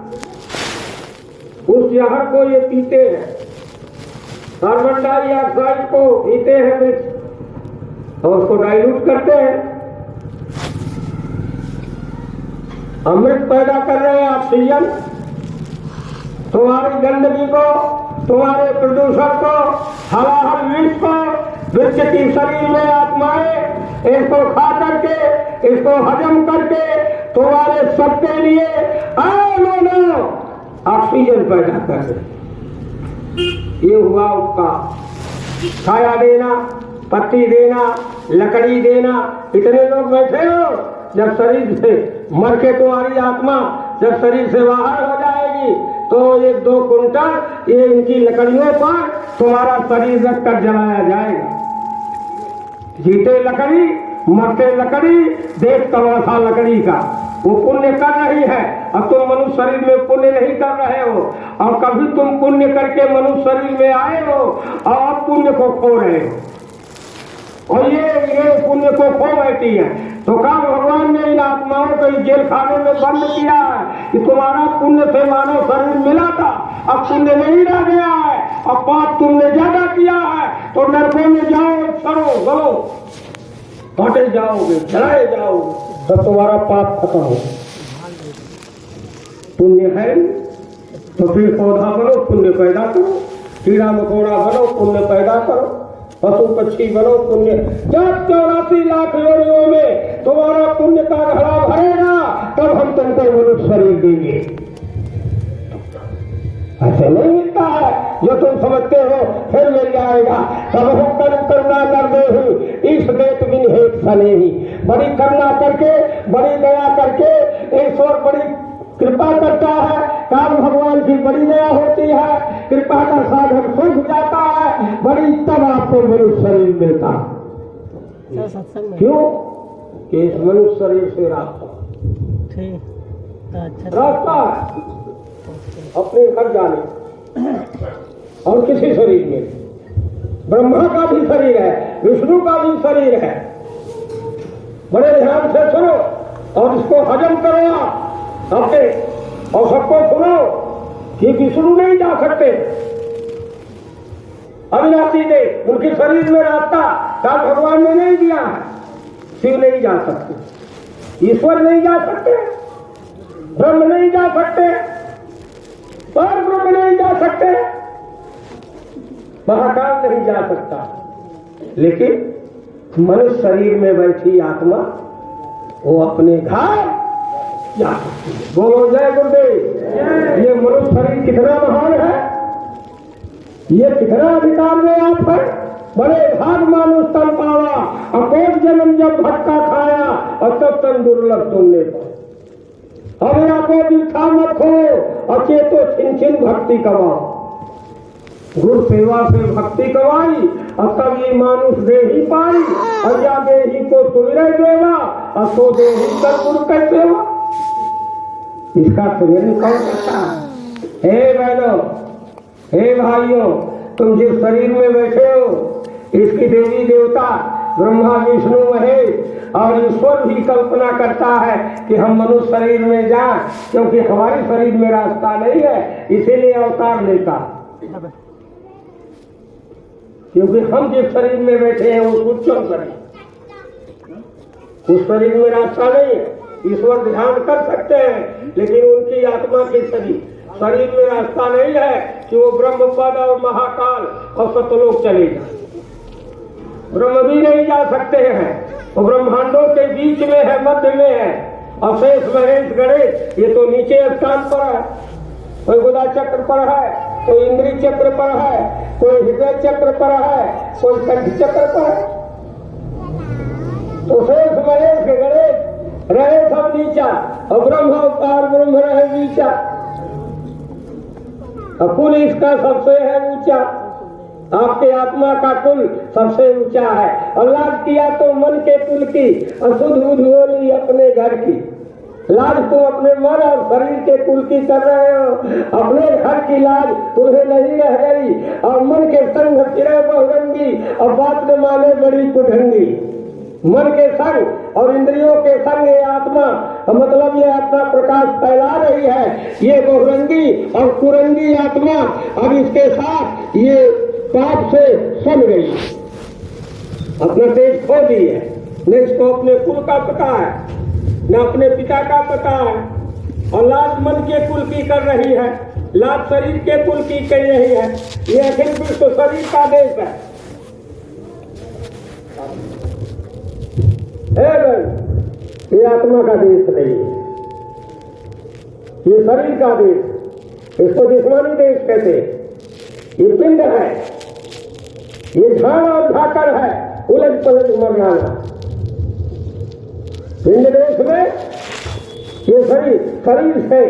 उस जहर को ये पीते हैं, कार्बन डाइऑक्साइड को पीते हैं मिर्च, और उसको डाइल्यूट करते हैं, अमृत पैदा कर रहे हैं ऑक्सीजन। तुम्हारी गंदगी को, तुम्हारे प्रदूषण को, हवा विष को, वृक्ष की शरीर में आत्माएं इसको खा करके, इसको हजम करके तुम्हारे सबके लिए ऑक्सीजन पैदा कर रहे। ये हुआ उसका छाया देना, पत्ती देना, लकड़ी देना। इतने लोग बैठे हो, जब शरीर से मर के तुम्हारी आत्मा जब शरीर से बाहर हो जाएगी तो 1-2 कुंटल ये इनकी लकड़ियों पर तुम्हारा शरीर रख कर जलाया जाएगा। जीते लकड़ी, मरते लकड़ी, देख तमाशा लकड़ी का। वो पुण्य कर रही है और तुम मनुष्य शरीर में पुण्य नहीं कर रहे हो, और कभी तुम पुण्य करके मनुष्य शरीर में आए हो और अब पुण्य को खो रहे हो, और ये पुण्य को खो बैठी है। तो कहा भगवान ने इन आत्माओं को जेल खाने में बंद किया है कि तुम्हारा पुण्य से मानव शरीर मिला था, अब पुण्य नहीं रह गया है, अब पाप तुमने ज्यादा किया है, तो नरकों में जाओ, सड़ो गलो, काटे जाओगे, जलाए जाओगे, तो तुम्हारा पाप खत्म हो। पुण्य है तो फिर पौधा बनो, पुण्य पैदा करो, कीड़ा मकोड़ा बनो, पुण्य पैदा करो, पशु पक्षी बनो, पुण्य। जब 84 लाख योनियों में तुम्हारा पुण्य का घड़ा भरेगा, तब हम तुमको मनुष्य शरीर देंगे। ऐसे नहीं मिलता है जो तुम समझते हो फिर मिल जाएगा। तब हम करुणा कर दे ही इस देत बिन हेत सने ही। बड़ी करुणा करके, बड़ी दया करके ईश्वर बड़ी कृपा करता है। काम भगवान की बड़ी दया होती है, कृपा का साधन सूख जाता है, बड़ी तब आपको मनुष्य शरीर मिलता है। क्यों? कि इस मनुष्य शरीर से रास्ता है अपने घर जाने, और किसी शरीर में ब्रह्मा का भी शरीर है, विष्णु का भी शरीर है। बड़े ध्यान से सुनो और इसको हजम करो अपने, और सबको सुनो कि विष्णु नहीं जा सकते, अविनाशी दे, उनके शरीर में रास्ता काल भगवान ने नहीं दिया है। शिव नहीं जा सकते, ईश्वर नहीं जा सकते, ब्रह्म नहीं जा सकते, पर ब्रह्म नहीं जा सकते, महाकाल नहीं जा सकता। लेकिन मनुष्य शरीर में बैठी आत्मा वो अपने घर जा सकती है। बोलो जय गुरुदेव। ये मनुष्य शरीर कितना महान है, ये कितना अधिकार में आप है। बड़े भाग मानुष तन पावा, अकोट जन्म जब भटका खाया, और तब तन दुर्लभ तुमने पाया। अब आपको दिखा मत हो, अचेतो छिन छिन भक्ति कमाओ। गुरु सेवा से भक्ति कमाई, और तब ये मानुष दे ही पाई, और या दे ही को सुमिरय देवा, और सो दे ही कर गुरु कर सेवा। इसका सुमिरन कौन करता है? हे बहनों, हे भाइयों, तुम जिस शरीर में बैठे हो, इसकी देवी देवता ब्रह्मा विष्णु महेश और ईश्वर भी कल्पना करता है कि हम मनुष्य शरीर में जाएं, क्योंकि हमारे शरीर में रास्ता नहीं है, इसीलिए अवतार लेता। क्योंकि हम जिस शरीर में बैठे हैं वो उच्चम शरीर, उस शरीर में रास्ता नहीं है। ईश्वर ध्यान कर सकते हैं, लेकिन उनकी आत्मा के शरीर शरीर में रास्ता नहीं है कि वो ब्रह्म पद और महाकाल और सतलोक चले जाए। ब्रह्म भी नहीं जा सकते हैं, वो ब्रह्मांडों के बीच में है, मध्य में है। अशेष महेश गणेश ये तो नीचे स्थान पर है, कोई गुदा चक्र पर है, कोई इंद्री चक्र पर है, कोई हृदय चक्र पर है, कोई कंठ चक्र पर है। तो शेष महेश गणेश रहे सब नीचा और ब्रह्म अवतार ब्रह्म रहे नीचा। कुल इसका सबसे है ऊंचा, आपके आत्मा का कुल सबसे ऊंचा है। और लाज किया तो मन के कुल की और शुद्ध बुद्ध बोली अपने घर की। लाज तुम अपने मन और शरीर के कुल की कर रहे हो, अपने घर की लाज तुम्हें नहीं रह गई। और मन के संग फिरे बहुरंगी और बात न माने बड़ी कुढ़ंगी। मन के संग और इंद्रियों के संग ये आत्मा मतलब ये अपना प्रकाश फैला रही है, ये बहुरंगी और कुरंगी आत्मा अब इसके साथ ये पाप से सम गई, अपना तेज खो दी है। न इसको अपने कुल का पता है, न अपने पिता का पता है। और लाज मन के कुल की कर रही है, लाज शरीर के कुल की कर रही है। ये अखिल विश्व शरीर का देश है। ये आत्मा का देश नहीं है, ये शरीर का देश। इसको जिस्मानी देश कहते हैं। ये पिंड है, ये झाड़ और झाकर है, उलझ पलझ मर जाना। पिंड देश में ये शरीर से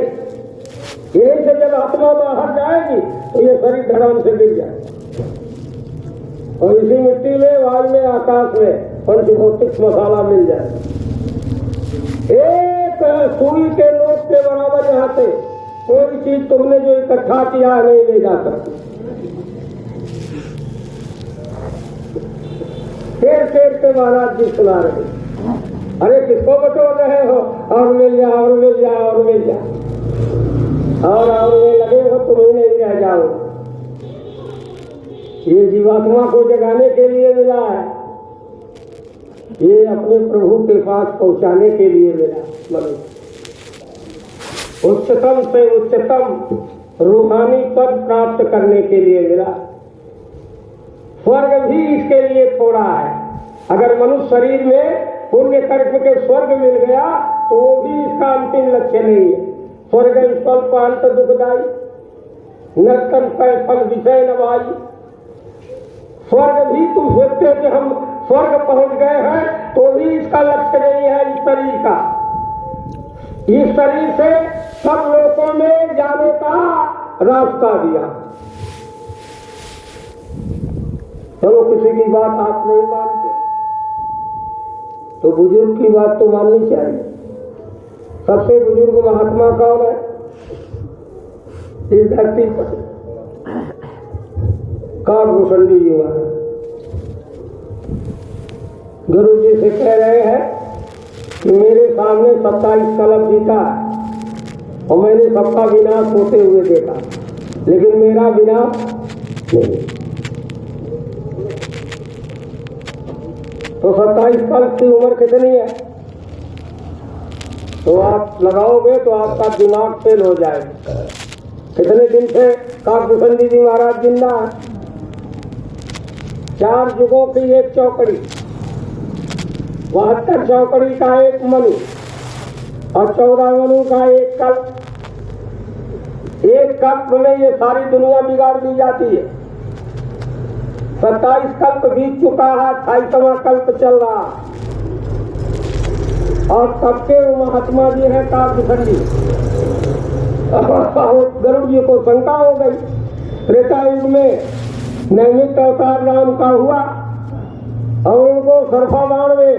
यही से जब आत्मा बाहर जाएगी तो ये शरीर धड़ाम से गिर जाए। और इसी मिट्टी में, वायु में, आकाश में पंचभौतिक मसाला मिल जाए। एक सुई के नोक के बराबर यहाँ से कोई चीज तुमने जो इकट्ठा किया नहीं ले जा सकती। शेर के महाराज जी सुना रहे, अरे किसको बटोर रहे हो, और मिल जा और मिल जा और मिल जा, और में लगे हो तुम्हें नहीं रह जाओ। ये जीवात्मा को जगाने के लिए मिला है, ये अपने प्रभु के पास पहुंचाने के लिए मिला। मनुष्य उच्चतम से उच्चतम रूहानी पद प्राप्त करने के लिए मिला। स्वर्ग भी इसके लिए थोड़ा है। अगर मनुष्य शरीर में पुण्य कर्म के स्वर्ग मिल गया तो वो भी इसका अंतिम लक्ष्य नहीं है। स्वर्ग स्वल्प अंत दुखदाई, नर्तन फल विषय न भाई। स्वर्ग भी तुम सोचते हो कि हम स्वर्ग पहुंच गए हैं, तो भी इसका लक्ष्य नहीं है इस शरीर का। इस शरीर से सब लोगों में जाने का रास्ता दिया। चलो किसी की बात आप नहीं मानते तो बुजुर्ग की बात तो माननी चाहिए। सबसे बुजुर्ग महात्मा कौन है इस धरती पर? काकभूषण जी महाराज गुरु जी से कह रहे हैं कि मेरे सामने 27 कलप जीता है और मैंने सबका विनाश होते हुए देखा, लेकिन मेरा विनाश नहीं। तो 27 कल्प की उम्र कितनी है? तो आप लगाओगे तो आपका दिमाग फेल हो जाएगा। कितने दिन से काकभूषण जी महाराज जिंदा है? 4 युगों की एक चौकड़ी, 72 चौकड़ी का एक मनु और 14 मनु का एक कल्प। एक कल्प में ये सारी दुनिया बिगाड़ दी जाती है। 27 कल्प बीत चुका है, 28वां कल्प चल रहा। और तब के महात्मा जी है काकभूषण जी। गरुड़ जी को शंका हो गई। त्रेता युग में नैमित अवतार राम का हुआ और उनको सर्फबाण में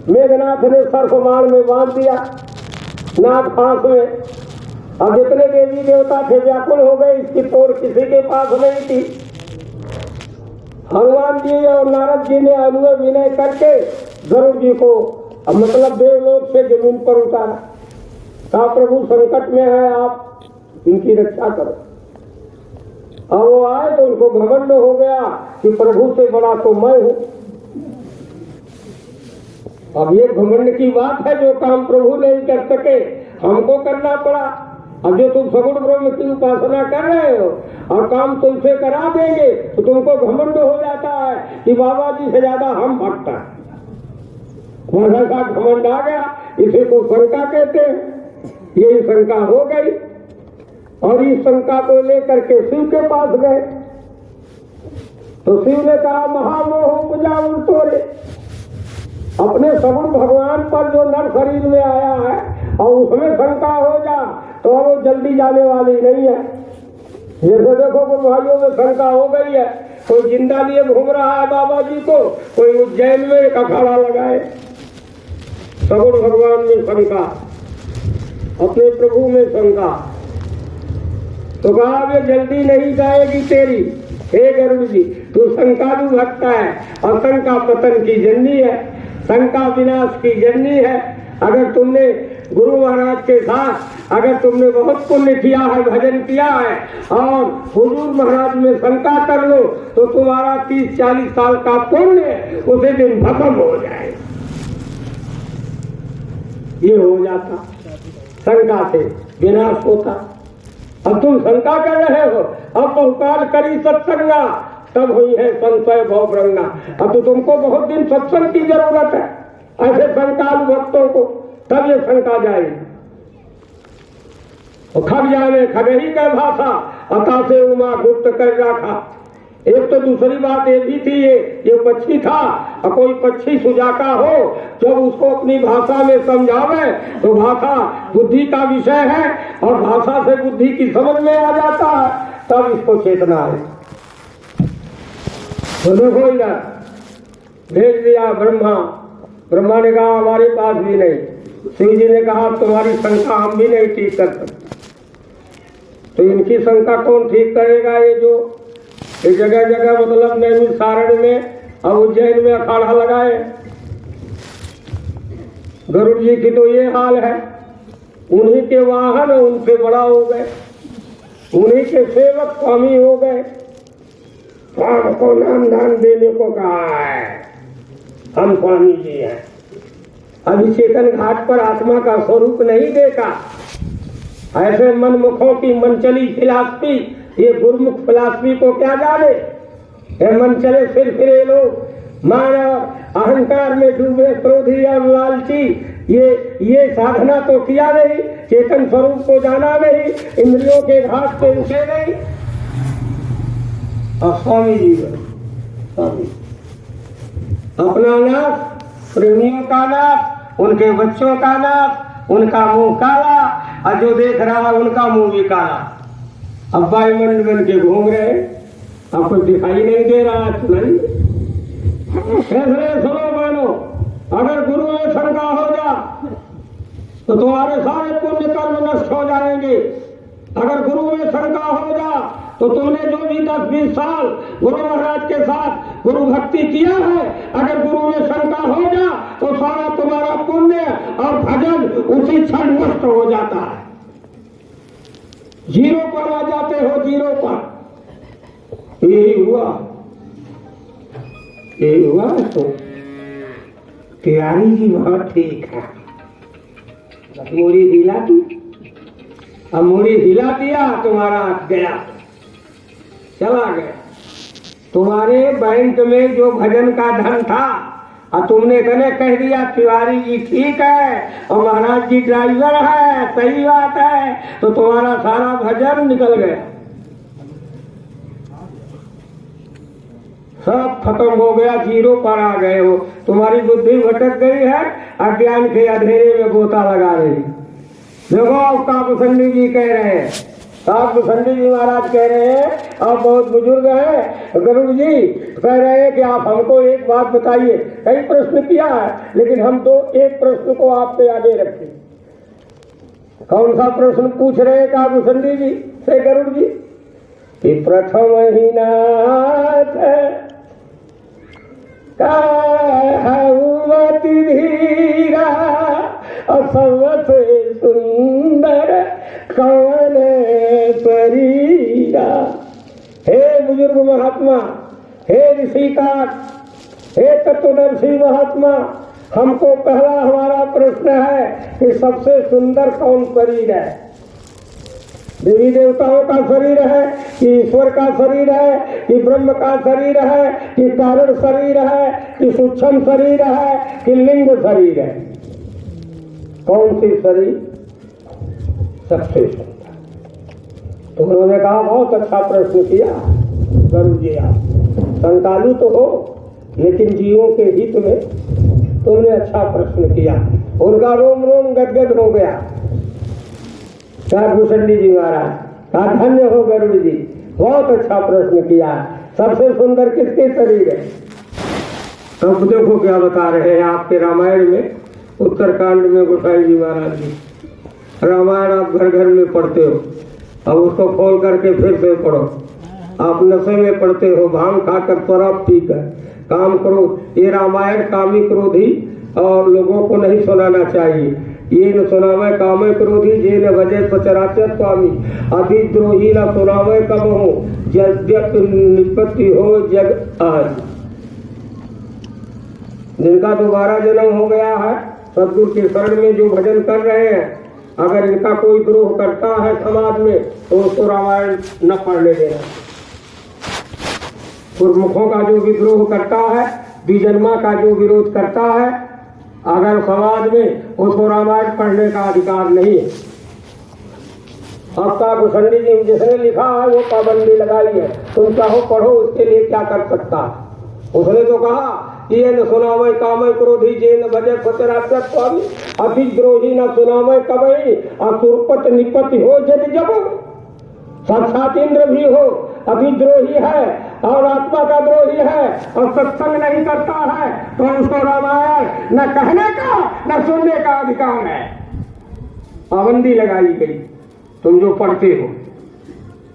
मेघनाथ ने सर्फबाण में बांध दिया, नाग फांस में। अब जितने देवी देवता थे व्याकुल हो गए, इसकी तोड़ किसी के पास नहीं थी। हनुमान जी और नारद जी ने अनुय विनय करके गरुड़ जी को मतलब देवलोक से जमीन पर उतारा। कहा प्रभु संकट में है, आप इनकी रक्षा करो। अब वो आए तो उनको घमंड हो गया कि प्रभु से बड़ा तो मैं हूं। अब ये घमंड की बात है, जो काम प्रभु नहीं कर सके हमको करना पड़ा। अब जो तुम सगुण ब्रह्म की उपासना कर रहे हो और काम तुमसे करा देंगे तो तुमको घमंड हो जाता है कि बाबा जी से ज्यादा हम भक्त हैं। वैसा घमंड आ गया, इसे को शंका कहते हैं। यही शंका हो गई और इस शंका को लेकर के शिव के पास गए तो शिव ने कहा महामोह उपजाऊ तोरे, अपने सगुण भगवान पर जो नर शरीर में आया है और उसमें शंका हो जा तो वो जल्दी जाने वाली नहीं है। जैसे देखो कि भाइयों में शंका हो गई है, कोई जिंदा लिए घूम रहा है बाबा जी को, कोई उज्जैन में एक अखाड़ा लगाए। सगुण भगवान में शंका, अपने प्रभु में शंका, तो कहा वे जल्दी नहीं जाएगी तेरी। हे गरुड़ जी, तू शंकालु भक्त है और शंका पतन की जननी है, शंका विनाश की जननी है। अगर तुमने गुरु महाराज के साथ अगर तुमने बहुत पुण्य किया है, भजन किया है और हुजूर महाराज में शंका कर लो तो तुम्हारा 30-40 साल का पुण्य उसी दिन खत्म हो जाए। ये हो जाता, शंका से विनाश होता। अब तुम शंका कर रहे हो, अब बहुकाल करी सत्संगा तब हुई है संशय भव भ्रंगा। अब तो तुमको बहुत दिन सत्संग की जरूरत है ऐसे शंकालु भक्तों को, तब ये शंका जाएगी। खग जाने खगही का भाषा अता से उमा गुप्त कर रखा। एक तो दूसरी बात ये भी थी, ये पक्षी था और कोई पक्षी सुजाका हो जब उसको अपनी भाषा में समझावे तो भाषा बुद्धि का विषय है और भाषा से बुद्धि की समझ में आ जाता है, तब इसको चेतना है। तो देखो इधर भेज दिया ब्रह्मा ने कहा हमारे पास भी नहीं। शिव जी ने कहा तुम्हारी शंका हम भी नहीं ठीक कर सकते। तो इनकी शंका कौन ठीक करेगा? ये जो जगह जगह मतलब नैमिषारण्य में और उज्जैन में अखाड़ा लगाए। गरुड़ जी की तो ये हाल है, उन्हीं के वाहन उनसे बड़ा हो गए, उन्हीं के सेवक स्वामी हो गए। स्वामी को नाम दान देने को कहा है, हम स्वामी जी हैं। अभी चेतन घाट पर आत्मा का स्वरूप नहीं देखा। ऐसे मनमुखों की मनचली फिलासफी, ये गुरुमुख फिलासफी को क्या जाने। ये मन चले फिरे लोग मानव अहंकार में डूबे, क्रोधी और लालची, ये साधना तो किया नहीं, चेतन स्वरूप को जाना नहीं, इंद्रियों के घाट से उठे नहीं। और स्वामी जी स्वामी अपना नाश, प्रेमियों का नाश, उनके बच्चों का नाश, उनका मुंह काला और जो देख रहा है उनका मुंह भी काला। अब वायुमंडल बन के घूम रहे, आपको दिखाई नहीं दे रहा। सुनाई फैसले सुनो मानो, अगर गुरु में शंका हो जा तो तुम्हारे सारे पुण्य कर्म नष्ट हो जाएंगे। अगर गुरु में शंका हो जा तो तुमने जो भी 10-20 साल गुरु महाराज के साथ गुरु भक्ति किया है, अगर गुरु में शंका हो जा तो सारा तुम्हारा पुण्य और भजन उसी क्षण नष्ट हो जाता है। जीरो पर आ जाते हो, जीरो पर। यही हुआ तो तिवारी जी बहुत ठीक है। मूड़ी हिला दी, अब मूड़ी हिला दिया, तुम्हारा गया, चला गया। तुम्हारे बैंक में जो भजन का धन था और तुमने कह दिया तिवारी जी ठीक है और महाराज जी ड्राइवर है, सही बात है, तो तुम्हारा सारा भजन निकल गया, सब खत्म हो गया, जीरो पर आ गए हो। तुम्हारी बुद्धि भटक गई है, अज्ञान के अंधेरे में गोता लगा रही। देखो काकुसंडी जी कह रहे हैं, काकुसंडी जी महाराज कह रहे हैं, आप बहुत बुजुर्ग हैं, गरुड़ जी कह रहे हैं कि आप हमको एक बात बताइए। कई प्रश्न किया है लेकिन हम तो एक प्रश्न को आपसे आगे रखें। कौन सा प्रश्न पूछ रहे हैं काकुसंडी जी से गरुड़ जी? कि प्रथम ही नाथ कहवति धीरा और सबसे सुंदर कौन शरीरा। हे बुजुर्ग महात्मा, हे ऋषिकार, हे तत्वदर्शी महात्मा, हमको पहला हमारा प्रश्न है कि सबसे सुंदर कौन शरीर है? देवी देवताओं का शरीर है कि ईश्वर का शरीर है कि ब्रह्म का शरीर है कि कारण शरीर है कि सूक्ष्म शरीर है कि लिंग शरीर है? कौन सी शरीर सबसे सुंदर? तो उन्होंने कहा बहुत अच्छा प्रश्न किया गरुड़ जी, आप संतालु तो हो लेकिन जीवों के हित में तुमने अच्छा प्रश्न किया। उनका रोम रोम गदगद हो गया। कहा भूषणी जी महाराज, कहा धन्य हो गरुड़ जी, बहुत अच्छा प्रश्न किया। सबसे सुंदर किसके शरीर है? अब देखो क्या बता रहे हैं आपके रामायण में, उत्तरकांड में गोसाई जी महाराज जी। रामायण आप घर घर में पढ़ते हो, अब उसको खोल करके फिर से पढ़ो। आप नशे में पढ़ते हो, भांग खाकर शराब पीकर काम करो। ये रामायण कामी क्रोधी और लोगों को नहीं सुनाना चाहिए। ये न सुनावे कामे क्रोधी जे न भजे सचराचर स्वामी, अतिद्रोही न सुनावे कब हो जब निपत्ति हो जग आज। जिनका दोबारा जन्म हो गया है सदगुरु के शरण में जो भजन कर रहे हैं, अगर इनका कोई द्रोह करता है समाज में तो उसको रामायण न पढ़ने देना। गुरुमुखों का जो विद्रोह करता है, द्विजन्मा का जो विरोध करता है, अगर समाज में उसको रामायण पढ़ने का अधिकार नहीं है। आपका भूषणी जी जिसने लिखा है वो पाबंदी लगाई है, तुम चाहो पढ़ो, उसके लिए क्या कर सकता है? उसने तो कहा ये न सुनावे कामय क्रोधी जे न भजे सचराचर स्वामी, अतिद्रोही न सुनावे कबई असुरपत निपति हो जब जब। साक्षात इंद्र भी हो अभिद्रोही है और आत्मा का द्रोही है और सत्संग नहीं करता है तो उसको रामायण न कहने का न सुनने का अधिकार है। पाबंदी लगाई गई। तुम जो पढ़ते हो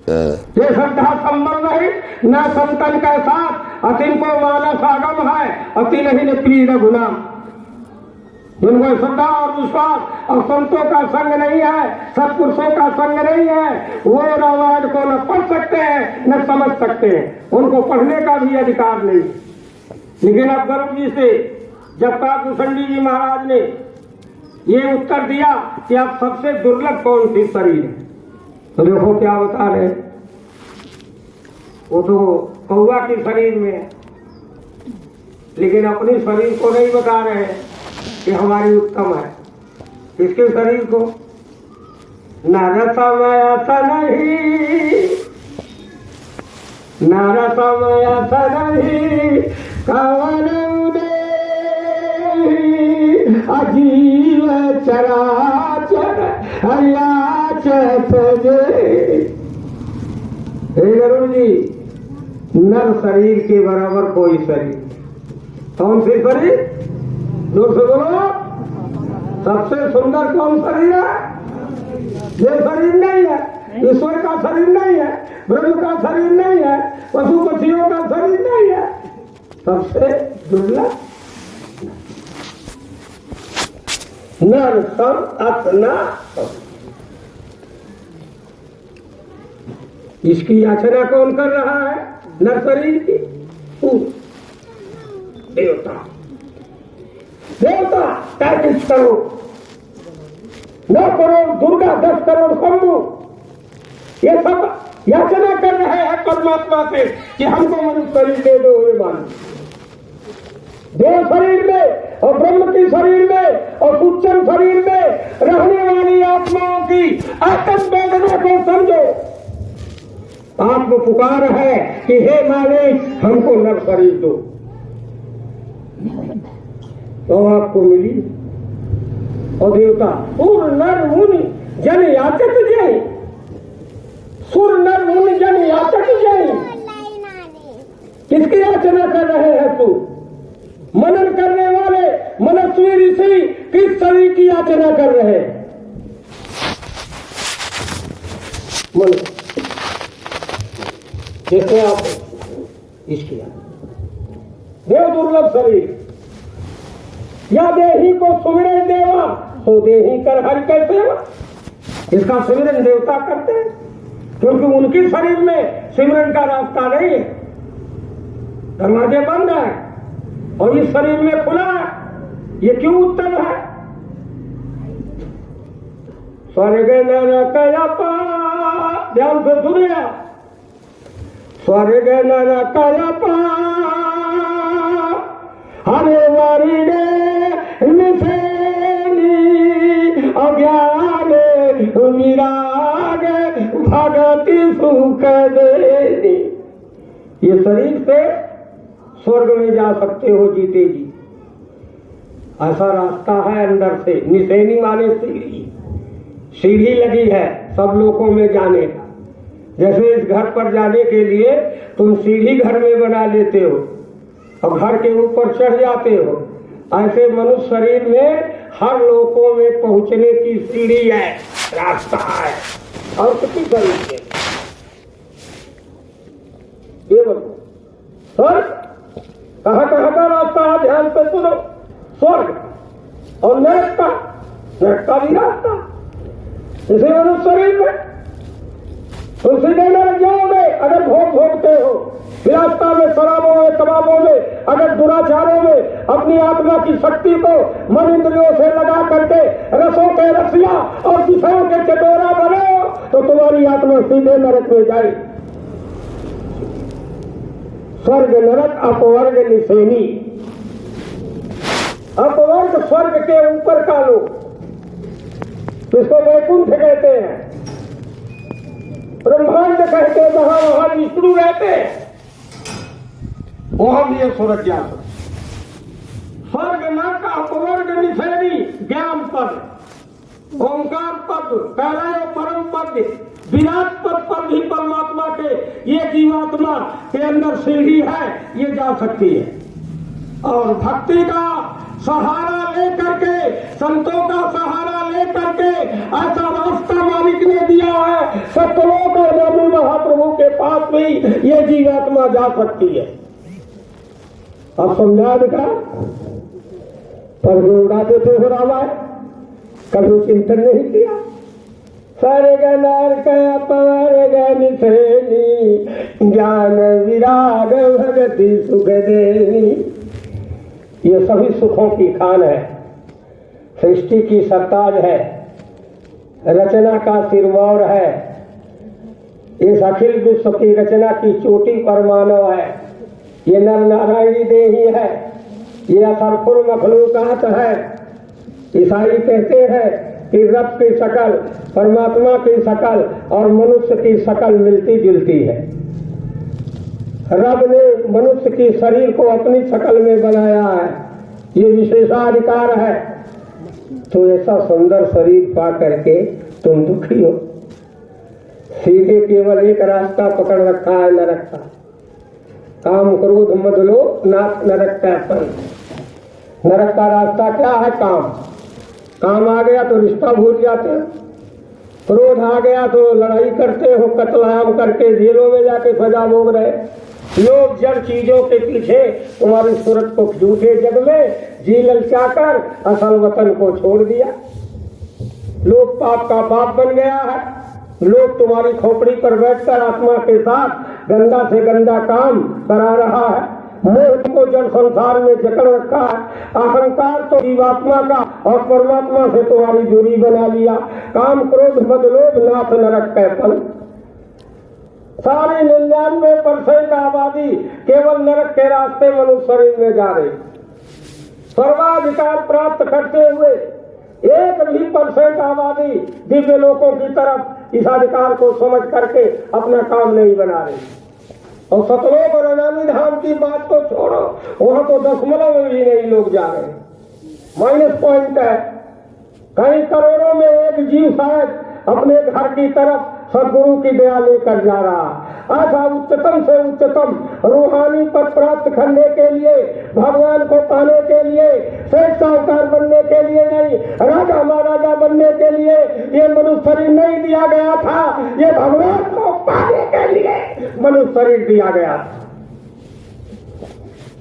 ये श्रद्धा संबंध नहीं न संतन के साथ, अतिन को मानस आगम है अति नहीं न प्रिय न गुना। जिनको श्रद्धा और विश्वास और संतों का संग नहीं है, सत्पुरुषों का संग नहीं है, वो रामायण को न पढ़ सकते हैं न समझ सकते हैं। उनको पढ़ने का भी अधिकार नहीं। लेकिन अब गरुड़ जी से जब तक भूषणी जी महाराज ने ये उत्तर दिया कि अब सबसे दुर्लभ कौन सी शरीर है, तो देखो क्या बता रहे। वो तो कौवा के शरीर में है, लेकिन अपने शरीर को नहीं बता रहे कि हमारी उत्तम है। इसके शरीर को नारा समय ऐसा नहीं, नारा समय ऐसा नहीं, कवन अजीव चराचर गरुड़ जी, नर शरीर के बराबर कोई शरीर। कौन सी शरीर? जोर से बोलो। सबसे सुंदर कौन शरीर है? ये शरीर नहीं है, ईश्वर का शरीर नहीं है, ब्रह्म का शरीर नहीं है, पशु पक्षियों का शरीर नहीं है। सबसे दुर्लभ नर सम अपना। इसकी याचना कौन कर रहा है? नर शरीर की देवता। देवता 35 करोड़, 9 करोड़ दुर्गा, 10 करोड़ शंभु, ये सब याचना कर रहे हैं परमात्मा से कि हमको मनुष्य शरीर दे दो। ये मान देव शरीर में और ब्रह्म की शरीर में और सूक्ष्म शरीर में रहने वाली आत्माओं की आत्म वेदना को समझो। आत्म पुकार है कि हे मालिक हमको नर शरीर दो, तो आपको मिली। और देवता सुर नर मुनि जन याचक जय, सुर नर मुनि जन याचक जय। किसकी याचना कर रहे हैं तू? मनन करने वाले मनस्वी ऋषि किस शरीर की याचना कर रहे हैं? मन जैसे आप इसकी देव दुर्लभ शरीर या देही को सुमिरन देवा तो देही कर हरि के सेवा। इसका सिमरन देवता करते हैं क्योंकि उनके शरीर में सिमरन का रास्ता नहीं है, दरवाजे बंद है और इस शरीर में खुला है। ये क्यों उत्तम है? स्वर्ग नरक अपार ध्यान से सुनिए आप। स्वर्ग नरक हरे वारी निसेनी अज्ञान विराग भगति सुख देनी। ये शरीर से स्वर्ग में जा सकते हो जीते जी, ऐसा रास्ता है अंदर से। निसेनी माने सीढ़ी, सीढ़ी लगी है सब लोगों में जाने का। जैसे इस घर पर जाने के लिए तुम सीढ़ी घर में बना लेते हो और घर के ऊपर चढ़ जाते हो, ऐसे मनुष्य शरीर में हर लोगों में पहुंचने की सीढ़ी है, रास्ता है। और कितनी शरीर है ये बोलो, स्वर्ग कहाँ कहाँ का रास्ता है, ध्यान से सुनो। स्वर्ग और नरक का भी रास्ता इसे मनुष्य शरीर में। तुम सीधे नरक जाओगे अगर भोग भोगते हो, विलासता में, शराबों में, कबाबों में, अगर दुराचारों में अपनी आत्मा की शक्ति को मन इंद्रियों से लगा करके रसों के रसिया और विषयों के चटोरा बनो तो तुम्हारी आत्मा सीधे नरक में जाए। स्वर्ग नरक अपवर्ग निसेनी। अपवर्ग स्वर्ग के ऊपर का लोग, जिसको वैकुंठ कहते हैं, ब्रह्मांड कहते हैं, जहां वहां विष्णु रहते हैं, वहां भी स्वर्ग ज्ञान। स्वर्ग नरक अपवर्ग निसेनी ज्ञान पद, ओंकार पद, कैलाय परम पद, विराट पद पर भी परमात्मा के ये जीवात्मा के अंदर सीढ़ी है, ये जा सकती है। और भक्ति का सहारा लेकर के, संतों का सहारा लेकर के ऐसा रास्ता मालिक ने दिया है, सतलोक और नरु महाप्रभु के पास भी ये जीवात्मा जा सकती है। अब समझा दिखा पर उड़ा देते हो रामा, कभी चिंतन नहीं किया। सारे गनार का पार निसेनी ज्ञान विराग भगति सुख देनी। ये सभी सुखों की खान है, सृष्टि की सरताज है, रचना का सिरमौर है, इस अखिल विश्व की रचना की चोटी पर मानव है, ये नर नारायणी देही है, ये असरफुल मखलूकात है। ईसाई कहते हैं कि रब की शकल, परमात्मा की शकल और मनुष्य की शकल मिलती जुलती है। रब ने मनुष्य की शरीर को अपनी शकल में बनाया है, ये विशेषाधिकार है। तो ऐसा सुंदर शरीर पा करके तुम दुखी हो। सीधे केवल एक रास्ता पकड़ रखा है नरक का, काम क्रोध मद लोभ नाथ नरक का संग। नरक का रास्ता क्या है? काम आ गया तो रिश्ता भूल जाते हो, क्रोध आ गया तो लड़ाई करते हो, कत्ल आम करके जेलों में जाके सजा भोग रहे। लोग जड़ चीजों के पीछे तुम्हारी सूरत को झूठे जग में जी ललचाकर असल वतन को छोड़ दिया। लोग पाप का बाप बन गया है। लोग तुम्हारी खोपड़ी पर बैठकर आत्मा के साथ गंदा से गंदा काम करा रहा है। मोह को जड़ संसार में जकड़ रखा है। अहंकार तो जीवात्मा का और परमात्मा से तुम्हारी दूरी बना लिया। काम क्रोध मद लोभ नाथ नरक कैफल। सारी 99% आबादी केवल नरक के रास्ते मनुष्य शरीर में जा रही। सर्वाधिकार प्राप्त करते हुए 1% आबादी दिव्य लोकों की तरफ इस अधिकार को समझ करके अपना काम नहीं बना रही। और सतलोक और अनामी धाम की बात को छोड़ो, वहां तो दशमलव में भी नहीं लोग जा रहे, -पॉइंट है। कई करोड़ों में एक जीव शायद अपने घर की तरफ सदगुरु की दया लेकर जा रहा। ऐसा उच्चतम से उच्चतम रूहानी पद प्राप्त करने के लिए, भगवान को पाने के लिए, श्रेष्ठ साहूकार बनने के लिए नहीं, राजा महाराजा बनने के लिए ये मनुष्य शरीर नहीं दिया गया था। ये भगवान को पाने के लिए मनुष्य शरीर दिया गया था।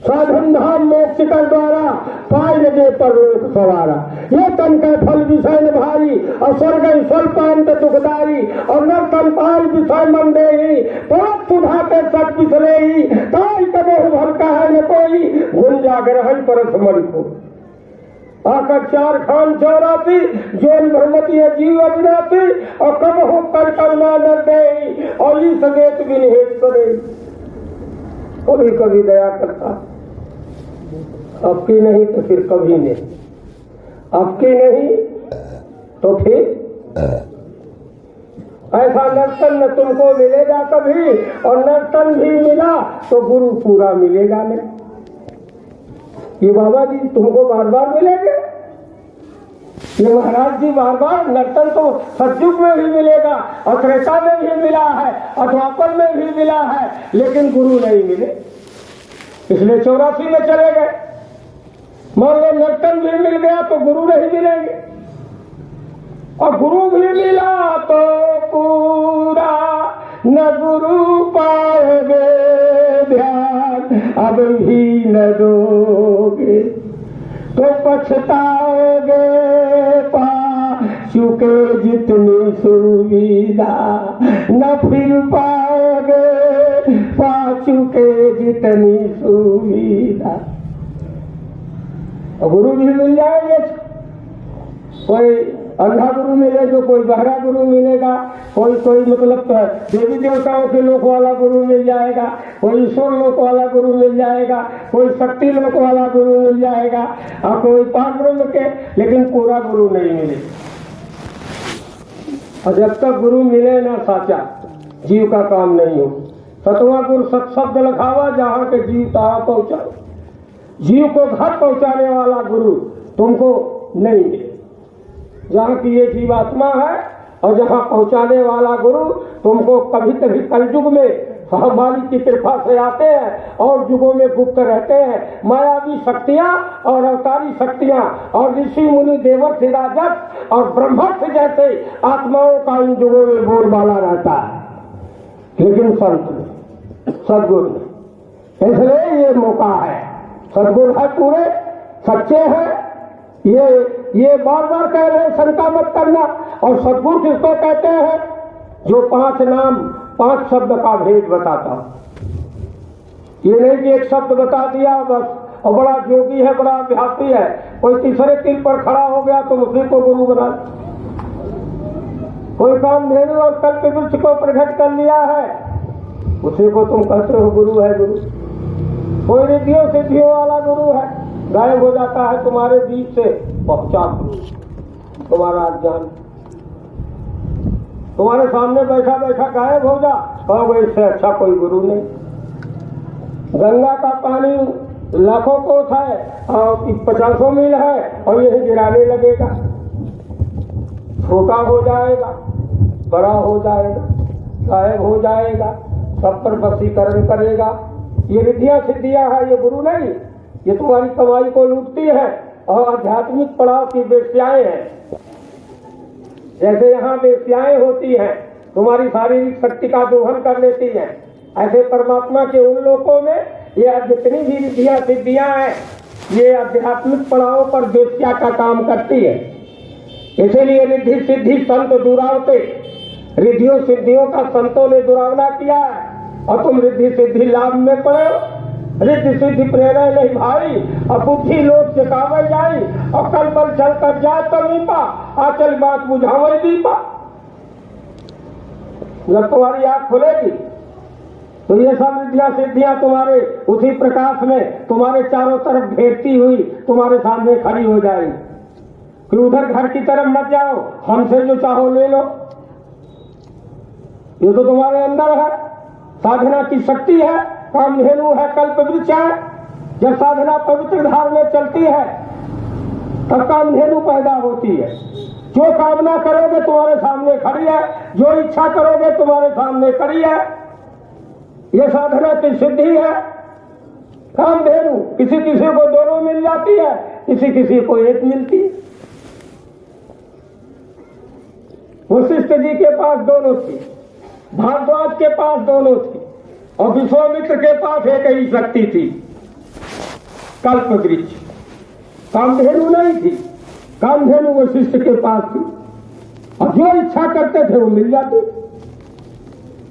साधन धाम मोक्ष कर द्वारा पाई लगे पर लोक सवारा। ये तन का फल विषय न भारी और स्वर्ग स्वल्पांत दुखदारी और न तन पाल विषय मन देही पाप सुधा के सट पिछले ही ताई कबो भर का है न कोई भूल जागर है परस मन को। आकर चार खान 84 जोन भ्रमती जीव अविनाशी और कब हो कर करुणा न दे और इस सदेत बिन हेत करे। कभी कभी दया करता, अब की नहीं तो फिर कभी नहीं, अब की नहीं तो फिर ऐसा नर्तन न तुमको मिलेगा कभी, और नर्तन भी मिला तो गुरु पूरा मिलेगा नहीं। ये बाबा जी तुमको बार बार मिलेंगे, ये महाराज जी बार बार। नर्तन तो सतयुग में भी मिलेगा और त्रेता में भी मिला है और द्वापर में भी मिला है, लेकिन गुरु नहीं मिले, इसलिए 84 में चले गए। मान लो नर्तन भी मिल गया तो गुरु नहीं मिलेंगे, और गुरु भी मिला तो पूरा न गुरु पाओगे ध्यान अब भी न दोगे तो पछताओगे पा चुके जितनी सुविधा न फिर पाओगे पा चुके जितनी सुविधा। गुरु भी मिल जाएंगे, कोई अंधा गुरु मिलेगा, कोई बहरा गुरु मिलेगा, कोई मतलब देवी देवताओं के लोक वाला गुरु मिल जाएगा, कोई ईश्वर लोक वाला गुरु मिल जाएगा, कोई शक्ति लोक वाला गुरु मिल जाएगा और कोई पारब्रह्म के, लेकिन पूरा गुरु नहीं मिले। और जब तक गुरु मिले ना साचा, जीव का काम नहीं हो। सतवां गुरु सत शब्द लखावा, जहाँ के जीव तहाँ पहुँचा। जीव को घर पहुँचाने वाला गुरु तुमको नहीं मिले। जहाँ की ये जीवात्मा है और जहाँ पहुँचाने वाला गुरु तुमको कभी कभी कलयुग में हमारी की कृपा से आते हैं और युगों में गुप्त रहते हैं। मायावी शक्तियाँ और अवतारी शक्तियाँ और ऋषि मुनि देवर से राजस और ब्रह्मस्त्र जैसे आत्माओं का इन युगों में बोलबाला रहता है, लेकिन संत सदगुरु, इसलिए ये मौका है। सदगुरु है, पूरे सच्चे हैं, ये बार बार कह रहे हैं शंका मत करना। और सदगुरु किसको कहते हैं? जो 5 नाम 5 शब्द का भेद बताता। ये नहीं कि एक शब्द बता दिया बस, और बड़ा जोगी है, बड़ा अभ्यासी है, कोई तीसरे तिल पर खड़ा हो गया तो उसी को गुरु बना। कोई कामधेनु और कल्प वृक्ष को प्रकट कर लिया है, उसी को तुम कहते हो गुरु है गुरु। कोई रिद्धियों सिद्धियों वाला गुरु है, गायब हो जाता है तुम्हारे बीच से, पहुंचा तुम्हारा अज्ञान, तुम्हारे सामने बैठा बैठा गायब हो जा, कहोगे इससे अच्छा कोई गुरु नहीं। गंगा का पानी लाखों कोस है और 50 मील है और यही गिराने लगेगा, छोटा हो जाएगा, बड़ा हो जाएगा, गायब हो जाएगा, सब पर वशीकरण करेगा। ये रिद्धियां सिद्धियां है, ये गुरु नहीं। ये तुम्हारी कमाई को लूटती है और आध्यात्मिक पड़ाव की वेश्याएं हैं। जैसे यहाँ वेश्याएं होती हैं, तुम्हारी शारीरिक शक्ति का दोहन कर लेती हैं, ऐसे परमात्मा के उन लोकों में ये जितनी भी रिद्धियां सिद्धियां हैं, ये आध्यात्मिक पड़ाव पर वेश्या का काम करती है। इसीलिए रिद्धि सिद्धि संत दुरावते, रिद्धियों सिद्धियों का संतों ने दुरावना किया है और तुम रिद्धि सिद्धि लाभ में पड़े हो। रिद्धि सिद्धि प्रेरणा नहीं भाई, और बुद्धि लोग सिखावे जाई और कल बल चल कर जाए तो नीपा, आचल बात बुझावे दीपा। जब तुम्हारी आँख खुलेगी तो ये सब रिद्धियां सिद्धियां तुम्हारे उसी प्रकाश में तुम्हारे चारों तरफ घेरती हुई तुम्हारे सामने खड़ी हो जाएगी कि उधर घर की तरफ मत जाओ, हमसे जो चाहो ले लो। ये तो तुम्हारे अंदर है, साधना की शक्ति है, कामधेनु है, कल्प वृक्ष है। जब साधना पवित्र धार में चलती है तब कामधेनु पैदा होती है। जो कामना करोगे तुम्हारे सामने खड़ी है, जो इच्छा करोगे तुम्हारे सामने खड़ी है। ये साधना की सिद्धि है। कामधेनु किसी किसी को दोनों मिल जाती है, किसी किसी को एक मिलती है। वशिष्ठ जी के पास दोनों थी, भारद्वाज के पास दोनों थी और विश्वामित्र के पास एक ही शक्ति थी, कल्प वृक्ष। कामधेनु नहीं थी, कामधेनु वशिष्ठ के पास थी और जो इच्छा करते थे वो मिल जाती।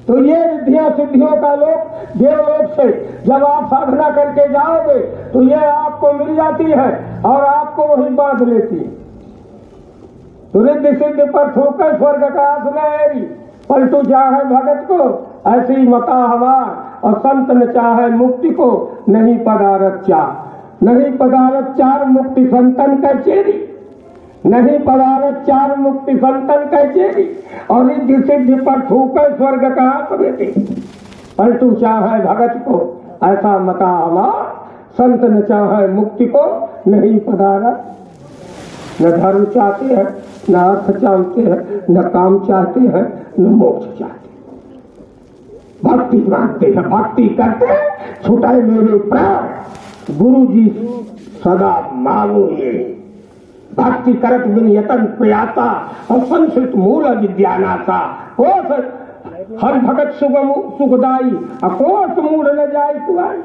तो ये रिद्धियां सिद्धियों का लोक देवलोक से जब आप साधना करके जाओगे तो ये आपको मिल जाती है और आपको वही बांध लेती है। तो रिद्धि सिद्धि पर थूके स्वर्ग का सुनहरी, पलटू चाहे भगत को ऐसी मता हमार, और संत न चाहे मुक्ति को नहीं पदारथ चार। नहीं पदारथ चार मुक्ति संतन का चेरी, नहीं पदारथ चार मुक्ति संतन का चेरी। और रिद्धि सिद्धि पर थूके स्वर्ग का सुनहरी, पलटू चाहे भगत को ऐसा मता हमार, संत न चाहे मुक्ति को नहीं पदारथ। न धर्म चाहते हैं, न अर्थ चाहते हैं, न काम चाहते हैं, न मोक्ष चाहते हैं। भक्ति मांगते हैं, भक्ति करते हैं, छुटाए मेरे प्राण गुरु जी सदा मांगो ये। भक्ति करत बिन यतन प्रयाता और संस्कृत मूल विद्यानाता। हर भगत सुगम सुखदाई अकोस मूड न जाए तुम्हारी।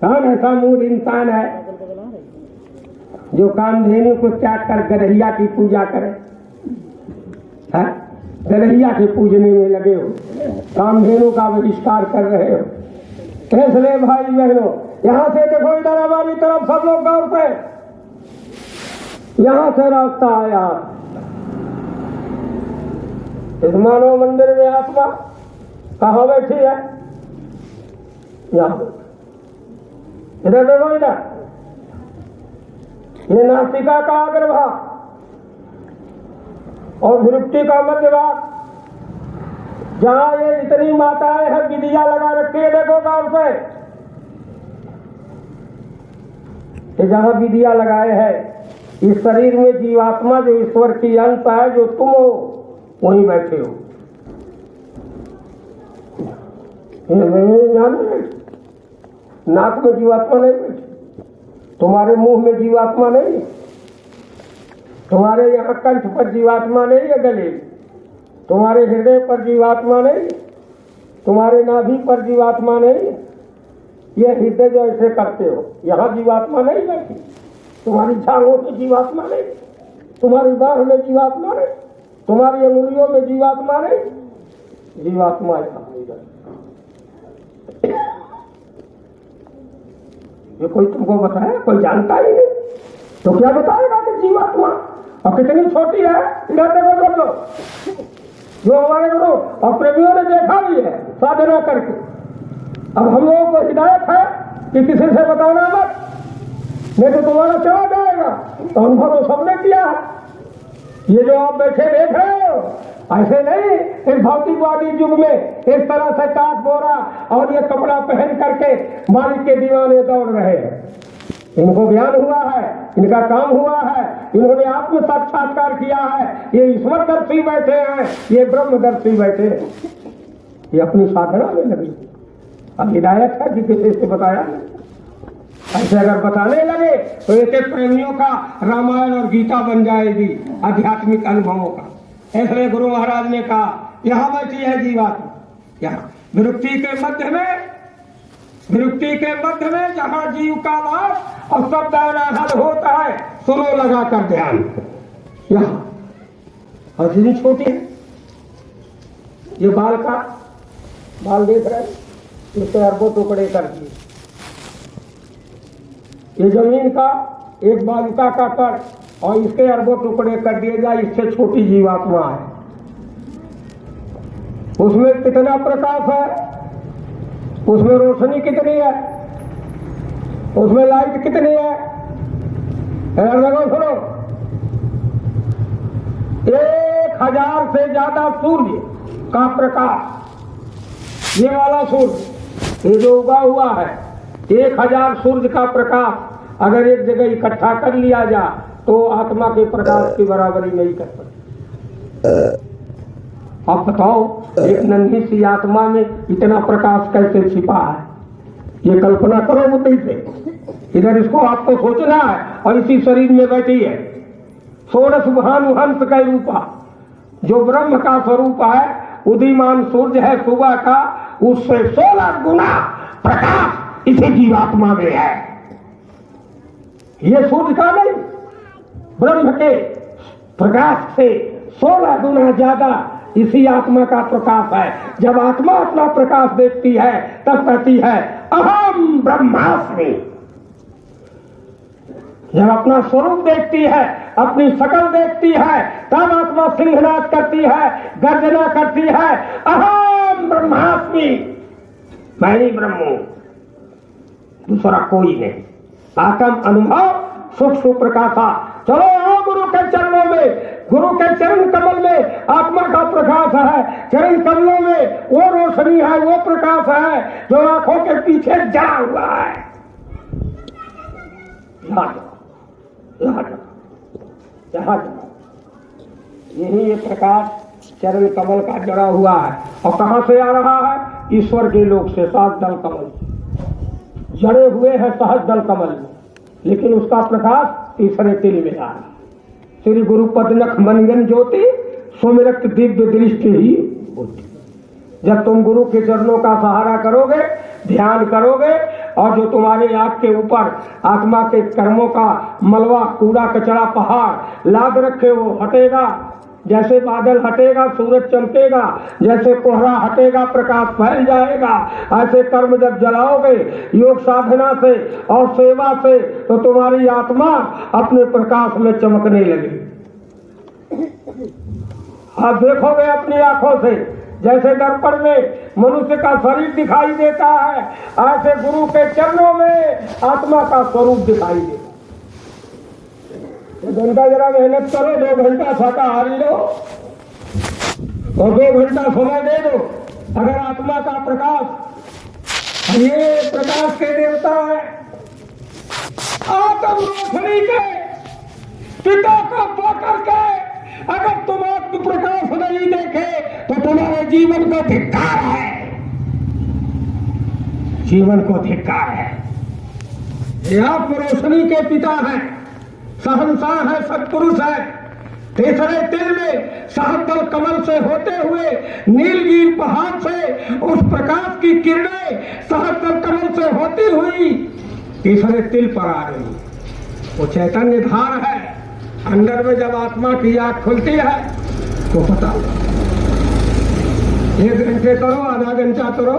कौन ऐसा मूड इंसान है जो कामधेनु को त्याग कर गरहिया की पूजा करे? गरहिया के पूजने में लगे हो, कामधेनु का बहिष्कार कर रहे हो। इसलिए भाई बहनों, यहाँ से देखो, इधर हमारी तरफ सब लोग गौर से, यहाँ से रास्ता आया। इस मानव मंदिर में आत्मा कहाँ बैठी है? यहाँ। इधर देखो, इधर ये नासिका का अग्रभाग और भ्रुकुटी का मध्य भाग, जहां ये इतनी माताएं हैं विदिया लगा रखी है। देखो गौर से, ये जहां विदिया लगाए हैं, इस शरीर में जीवात्मा जो ईश्वर की अंश है, जो तुम हो, वहीं बैठे हो। नाक में जीवात्मा नहीं बैठी, तुम्हारे मुंह में जीवात्मा नहीं, तुम्हारे यहाँ कंठ पर जीवात्मा नहीं है, गले, तुम्हारे हृदय पर जीवात्मा नहीं, तुम्हारे नाभि पर जीवात्मा नहीं। ये हृदय जो ऐसे करते हो, यहाँ जीवात्मा नहीं बैठी। तुम्हारी झांगों में जीवात्मा नहीं, तुम्हारी बाह में जीवात्मा नहीं, तुम्हारी अंगुलियों में जीवात्मा नहीं। जीवात्मा यहाँ ये कोई तुमको बताया? कोई जानता ही नहीं, तो क्या बताएगा कि जीवात्मा और कितनी छोटी है? इधर देखो सब लोग, जो हमारे गुरु और प्रेमियों ने देखा भी है साधना करके। अब हम लोगों को हिदायत है कि किसी से बताना मत, नहीं तो तुम्हारा चला जाएगा। तो अनुभव सबने किया है। ये जो आप बैठे देख रहे हो, ऐसे नहीं इस भौतिकवादी युग में इस तरह से काट बोरा और ये कपड़ा पहन करके मालिक के दीवाने दौड़ रहे हैं। इनको ज्ञान हुआ है, इनका काम हुआ है, इन्होंने आत्म साक्षात्कार किया है, ये ईश्वरदर्शी बैठे हैं, ये ब्रह्मदर्शी बैठे हैं। ये अपनी साधना में लगी। अब हिदायत है कि किसी से बताया नहीं। ऐसे अगर बताने लगे तो एक एक प्रेमियों का रामायण और गीता बन जाएगी आध्यात्मिक अनुभवों का। इसलिए गुरु महाराज ने कहा, यहाँ बैठी है जीवात्मा, यहाँ विरुक्ति के मध्य में, विरुक्ति के मध्य में जहाँ जीव का वास और शब्द अनाहत होता है, सुनो लगा कर ध्यान। यहाँ और जितनी छोटी है, ये बाल का बाल देख रहे हैं, इसके अरबों टुकड़े कर दिए। ये जमीन का एक बालुका का कण और इसके अरबों टुकड़े कर दिए जाए, इससे छोटी जीवात्मा है। उसमें कितना प्रकाश है, उसमें रोशनी कितनी है, उसमें लाइट कितनी है? देखो सुनो, 1000 से ज्यादा सूर्य का प्रकाश, ये वाला सूर्य, ये जो उगा हुआ है, 1000 सूर्य का प्रकाश अगर एक जगह इकट्ठा कर लिया जाए तो आत्मा के प्रकाश की बराबरी नहीं कर सकते। अब बताओ, एक नन्ही सी आत्मा में इतना प्रकाश कैसे छिपा है? ये कल्पना करो बुद्धि से। इधर इसको आपको सोचना है और इसी शरीर में बैठी है। षोडश भानु हंस का रूपा, जो ब्रह्म का स्वरूप है, उदीमान सूर्य है सुबह का, उससे 16 गुना प्रकाश इसी जीवात्मा में है। ये सूर्य का नहीं, ब्रह्म के प्रकाश से 16 गुना ज्यादा इसी आत्मा का प्रकाश है। जब आत्मा अपना प्रकाश देखती है तब कहती है, अहम ब्रह्मास्मि। जब अपना स्वरूप देखती है, अपनी शकल देखती है, तब आत्मा सिंहनाद करती है, गर्जना करती है, अहम ब्रह्मास्मि, मैं ही ब्रह्म हूं, दूसरा कोई नहीं। आत्म अनुभव सुख सुप्रकाशा। चलो आओ गुरु के चरणों में, गुरु के चरण कमल में आत्मा का प्रकाश है। चरण कमलों में वो रोशनी है, वो प्रकाश है जो आंखों के पीछे जला हुआ है। यही ये प्रकाश चरण कमल का जड़ा हुआ है। और कहां से आ रहा है? ईश्वर के लोक से। सात दल कमल जड़े हुए हैं सहज दल कमल में, लेकिन उसका प्रकाश तीसरे तिल में आ रहा है। श्री गुरु पदनख मनगन ज्योति सुमिरत दिव्य दृष्टि ही होती। जब तुम गुरु के चरणों का सहारा करोगे, ध्यान करोगे, और जो तुम्हारे आंख के ऊपर आत्मा के कर्मों का मलबा, कूड़ा कचरा, पहाड़ लाद रखे वो हटेगा। जैसे बादल हटेगा सूरज चमकेगा, जैसे कोहरा हटेगा प्रकाश फैल जाएगा। ऐसे कर्म जब जलाओगे योग साधना से और सेवा से, तो तुम्हारी आत्मा अपने प्रकाश में चमकने लगेगी। आप देखोगे अपनी आंखों से, जैसे दर्पण में मनुष्य का शरीर दिखाई देता है, ऐसे गुरु के चरणों में आत्मा का स्वरूप दिखाई देता। घंटा जरा मेहनत करो, 2 घंटा शाकाहारी लो और 2 घंटा समय दे दो। अगर आत्मा का प्रकाश, ये प्रकाश के देवता है, आत्म रोशनी के पिता को पाकर के अगर तुम आत्म प्रकाश नहीं देखे तो तुम्हारे जीवन को धिक्कार है, जीवन को धिक्कार है। ये आत्म रोशनी के पिता है, सहनसार है, सत्पुरुष है। तीसरे तिल में सहस्त्र कमल से होते हुए नीलगिरी पहाड़ से उस प्रकाश की किरणें सहस्त्र कमल से होती हुई तीसरे तिल पर आ रही। वो चैतन्य धार है। अंदर में जब आत्मा की आंख खुलती है तो पता 1 घंटे करो, आधा घंटा करो,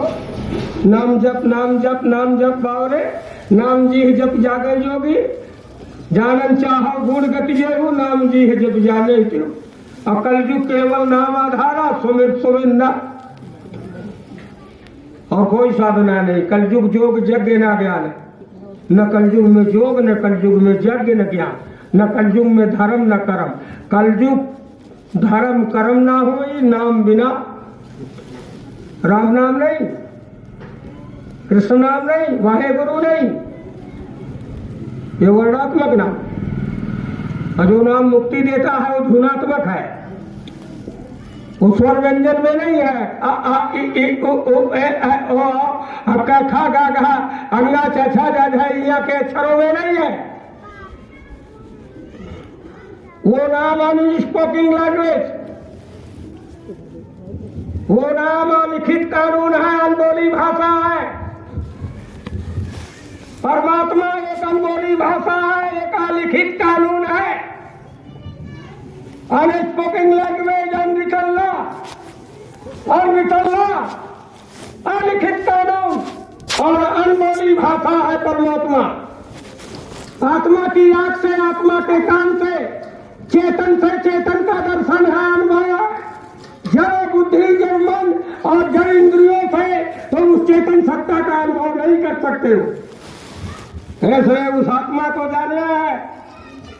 नाम जप नाम जप नाम जप बावरे, नाम जी जप जागे जोगी, जानन चाहो गुण गति जेहू, नाम जी है जब जाने क्यों। और कलयुग केवल नाम आधारा, सुमिर सुमिर न, और कोई साधना नहीं। कलयुग जोग यज्ञ न ज्ञान, न कलयुग में जोग, न कलयुग में यज्ञ न ज्ञान, न कलयुग में धर्म न कर्म। कलयुग धर्म कर्म ना होई, नाम बिना, राम नाम नहीं, कृष्ण नाम नहीं, वाहे गुरु नहीं, ये वर्णात्मक नाम। और जो नाम मुक्ति देता है वो धुनात्मक है, वो स्वर व्यंजन में नहीं है। आ आ इ इ उ उ ए ए ओ क ख ग घ अंगा छ छ ज झ य के अक्षरों में नहीं है। वो नाम अनस्पोकन लैंग्वेज, वो नाम अलिखित कानून है, अनबोली भाषा है। परमात्मा एक अनबोली भाषा है, एक अलिखित कानून है। Unspoken language, unwritten law, unwritten law, अलिखित कानून और अनबोली भाषा है परमात्मा। आत्मा की आंख से, आत्मा के कान से, चेतन से चेतन का दर्शन है, अनुभव है। जड़ बुद्धि, जड़ मन और जड़ इंद्रियों से तुम उस चेतन सत्ता का अनुभव नहीं कर सकते हो। ऐसे उस आत्मा को जानना है